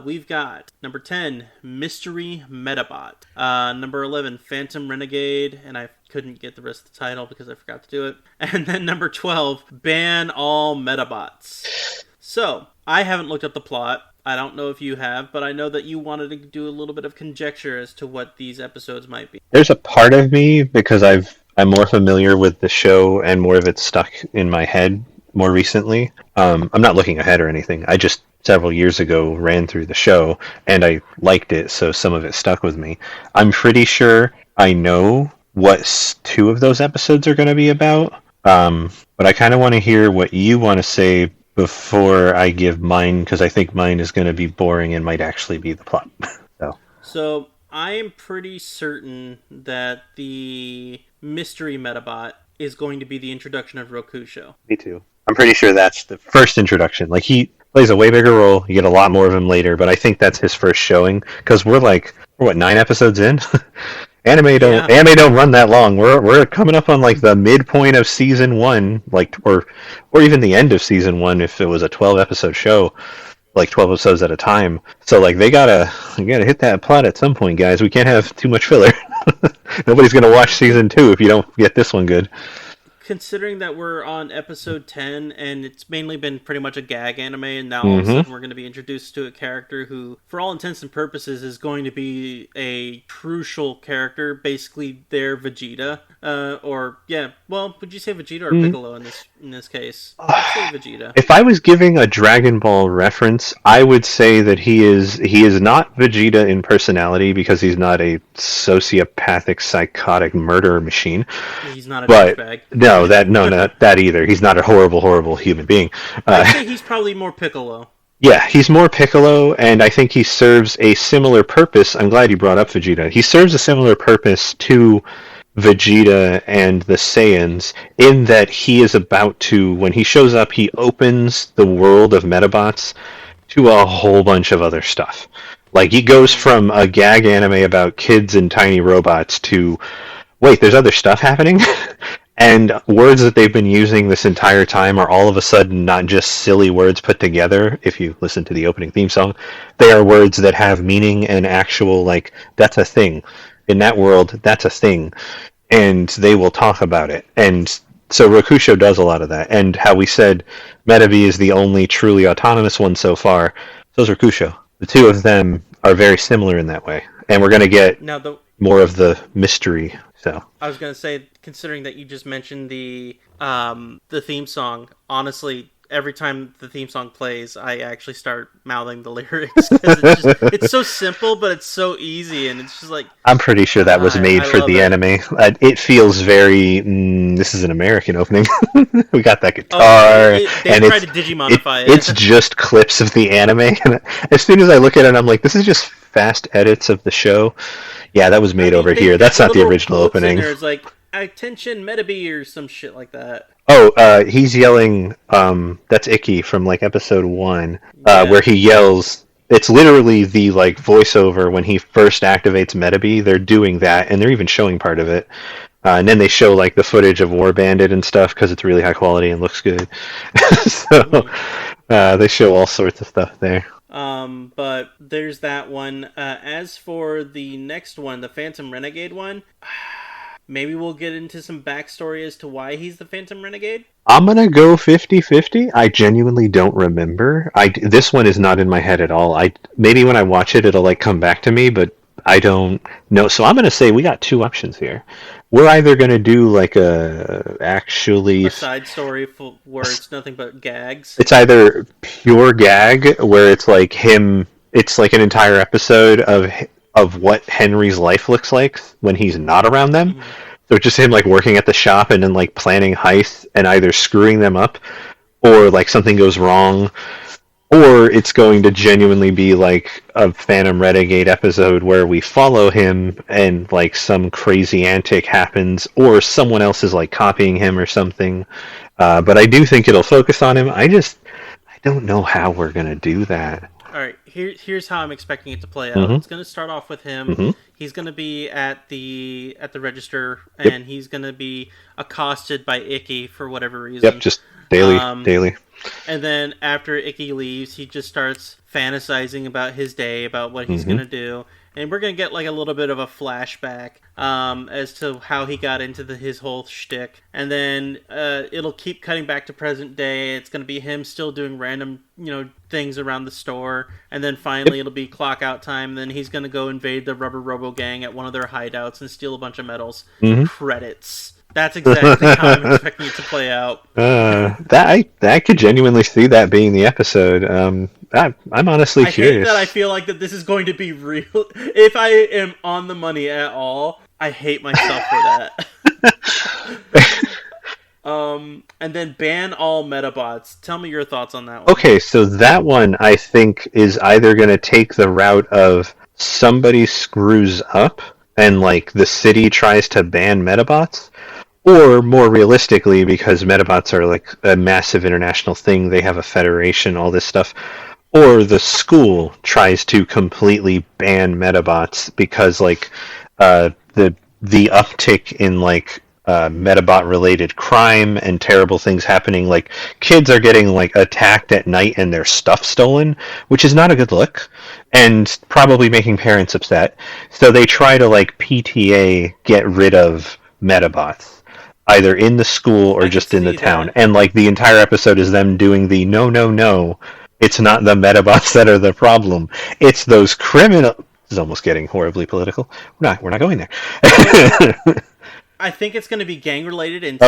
B: we've got number 10, Mystery Medabot, number 11, Phantom Renegade, and I couldn't get the rest of the title because I forgot to do it, and then number 12, Ban All Medabots. So, I haven't looked up the plot. I don't know if you have, but I know that you wanted to do a little bit of conjecture as to what these episodes might be.
C: There's a part of me, because I'm more familiar with the show and more of it's stuck in my head more recently. I'm not looking ahead or anything. I just several years ago ran through the show and I liked it, so some of it stuck with me. I'm pretty sure I know what 2 of those episodes are going to be about, but I kind of want to hear what you want to say before I give mine, because I think mine is going to be boring and might actually be the plot.
B: So I am pretty certain that the Mystery Medabot is going to be the introduction of Rokusho.
C: Me too. I'm pretty sure that's the first introduction. Like, he plays a way bigger role. You get a lot more of him later, but I think that's his first showing, because we're 9 episodes in? Anime don't run that long. We're coming up on like the midpoint of season 1, or even the end of season 1 if it was a 12 episode show, like 12 episodes at a time. So like you gotta hit that plot at some point, guys. We can't have too much filler. Nobody's gonna watch season 2 if you don't get this one good.
B: Considering that we're on episode 10 and it's mainly been pretty much a gag anime, and now all of a sudden we're going to be introduced to a character who, for all intents and purposes, is going to be a crucial character, basically their Vegeta. Would you say Vegeta or Piccolo in this case? I'd say Vegeta.
C: If I was giving a Dragon Ball reference, I would say that he is not Vegeta in personality, because he's not a sociopathic, psychotic murderer machine.
B: He's not a douchebag.
C: Not that either. He's not a horrible, horrible human being.
B: I'd say he's probably more Piccolo.
C: Yeah, he's more Piccolo, and I think he serves a similar purpose. I'm glad you brought up Vegeta. He serves a similar purpose to Vegeta and the Saiyans, in that he is about to, when he shows up, he opens the world of Medabots to a whole bunch of other stuff. Like, he goes from a gag anime about kids and tiny robots to, wait, there's other stuff happening? And words that they've been using this entire time are all of a sudden not just silly words put together. If you listen to the opening theme song, they are words that have meaning and actual, like, that's a thing. In that world, that's a thing. And they will talk about it. And so Rokusho does a lot of that. And how we said Medabi is the only truly autonomous one so far, so is Rokusho. The 2 of them are very similar in that way. And we're going to get more of the mystery. So
B: I was gonna say, considering that you just mentioned the theme song, honestly, every time the theme song plays, I actually start mouthing the lyrics, because it's so simple, but it's so easy, and it's just like,
C: I'm pretty sure that was made for the anime. It feels very. This is an American opening. We got that guitar,
B: they tried to Digimonify it.
C: It's just clips of the anime. And as soon as I look at it, I'm like, this is just fast edits of the show. Yeah, that was made over here. That's not the original opening.
B: There's like, attention, Medabi, or some shit like that.
C: Oh, he's yelling. That's Icky from like episode 1, where he yells. It's literally the like voiceover when he first activates Medabi. They're doing that, and they're even showing part of it. And then they show like the footage of War Bandit and stuff, because it's really high quality and looks good. So they show all sorts of stuff there.
B: But there's that one. As for the next one, the Phantom Renegade one, maybe we'll get into some backstory as to why he's the Phantom Renegade.
C: I'm gonna go 50-50. I genuinely don't remember. This one is not in my head at all. Maybe when I watch it, it'll like come back to me, but I don't know. So I'm gonna say we got 2 options here. We're either gonna do like a
B: side story where it's nothing but gags.
C: It's either pure gag, where it's like him. It's like an entire episode of what Henry's life looks like when he's not around them. Mm-hmm. So it's just him like working at the shop and then like planning heists and either screwing them up, or like something goes wrong or it's going to genuinely be like a Phantom Renegade episode where we follow him and like some crazy antic happens, or someone else is like copying him or something. But I do think it'll focus on him. I don't know how we're gonna do that.
B: All right, here's how I'm expecting it to play out.
C: Mm-hmm.
B: It's going to start off with him.
C: Mm-hmm.
B: He's going to be at the register,
C: Yep.
B: and he's going to be accosted by Icky for whatever reason.
C: Yep, just daily.
B: And then after Icky leaves, he just starts fantasizing about his day, about what he's going to do. And we're going to get like a little bit of a flashback as to how he got into his whole shtick. And then it'll keep cutting back to present day. It's going to be him still doing random, things around the store. And then finally it'll be clock out time. Then he's going to go invade the Rubber Robo gang at one of their hideouts and steal a bunch of medals. Credits. That's exactly how I'm expecting it to play out.
C: I could genuinely see that being the episode. I'm honestly curious.
B: I feel like that this is going to be real. If I am on the money at all, I hate myself for that. And then ban all Medabots. Tell me your thoughts on that one.
C: Okay, so that one I think is either going to take the route of somebody screws up and like the city tries to ban Medabots, or more realistically, because Medabots are like a massive international thing, they have a federation, all this stuff, or the school tries to completely ban Medabots because like the uptick in like Medabot related crime and terrible things happening, like kids are getting like attacked at night and their stuff stolen, which is not a good look and probably making parents upset, so they try to like PTA get rid of Medabots either in the school or just in the town. And like the entire episode is them doing the no, it's not the Medabots that are the problem, it's those criminal. This is almost getting horribly political. We're not going there.
B: I think it's going to be gang related, and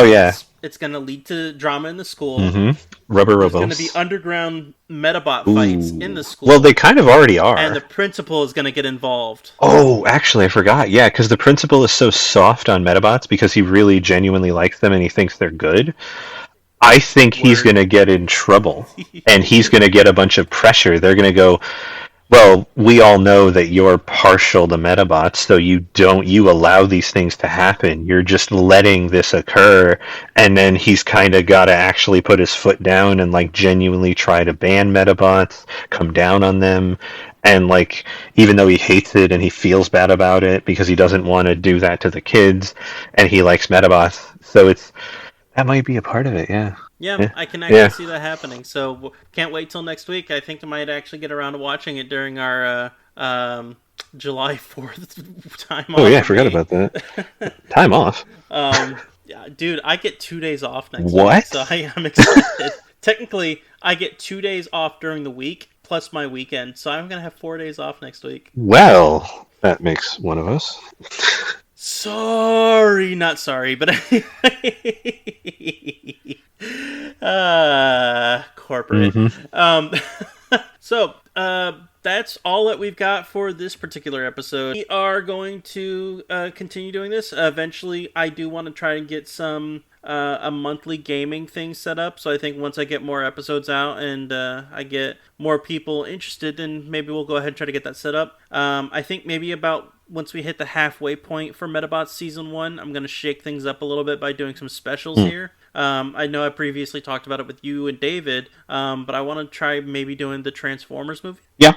B: it's going to lead to drama in the school.
C: Rubber Robos.
B: There's going to be underground Medabot fights in the school.
C: Well, they kind of already are.
B: And the principal is going to get involved.
C: Oh, actually, I forgot. Yeah, because the principal is so soft on Medabots because he really genuinely likes them and he thinks they're good. I think he's going to get in trouble, and he's going to get a bunch of pressure. They're going to go, well, we all know that you're partial to Medabots, so you allow these things to happen. You're just letting this occur, and then he's kind of got to actually put his foot down and like genuinely try to ban Medabots, come down on them, and like even though he hates it and he feels bad about it because he doesn't want to do that to the kids, and he likes Medabots, so that might be a part of it, yeah.
B: Yeah, I can actually see that happening. So can't wait till next week. I think I might actually get around to watching it during our July 4th time off.
C: Oh yeah, I forgot about that. Time off?
B: Yeah, dude, I get 2 days off next
C: week. What?
B: So I'm excited. Technically, I get 2 days off during the week, plus my weekend. So I'm going to have 4 days off next week.
C: Well, that makes one of us.
B: Sorry, not sorry, but corporate. So that's all that we've got for this particular episode. We are going to continue doing this. Eventually, I do want to try and get some a monthly gaming thing set up. So I think once I get more episodes out and I get more people interested, then maybe we'll go ahead and try to get that set up. I think maybe about once we hit the halfway point for Medabots Season 1, I'm going to shake things up a little bit by doing some specials here. I know I previously talked about it with you and David, but I want to try maybe doing the Transformers movie. Yeah,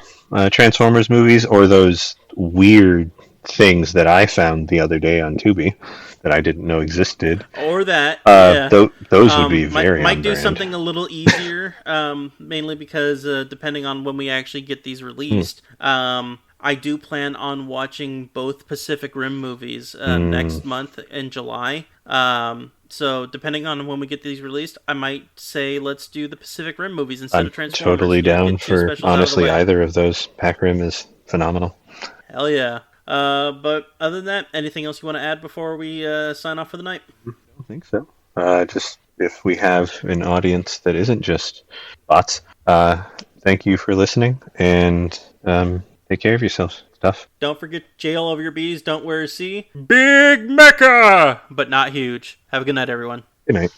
C: Transformers movies, or those weird things that I found the other day on Tubi that I didn't know existed.
B: Or that, yeah.
C: Those would be very
B: might do something a little easier, mainly because depending on when we actually get these released, I do plan on watching both Pacific Rim movies next month in July. So depending on when we get these released, I might say let's do the Pacific Rim movies instead of Transformers.
C: I'm totally down for, honestly, either of those. Pac Rim is phenomenal.
B: Hell yeah. But other than that, anything else you want to add before we sign off for the night?
C: I don't think so. Just if we have an audience that isn't just bots, thank you for listening, and take care of yourselves. Stuff.
B: Don't forget J all over your B's. Don't wear a C.
A: Big Mecha!
B: But not huge. Have a good night, everyone.
C: Good night.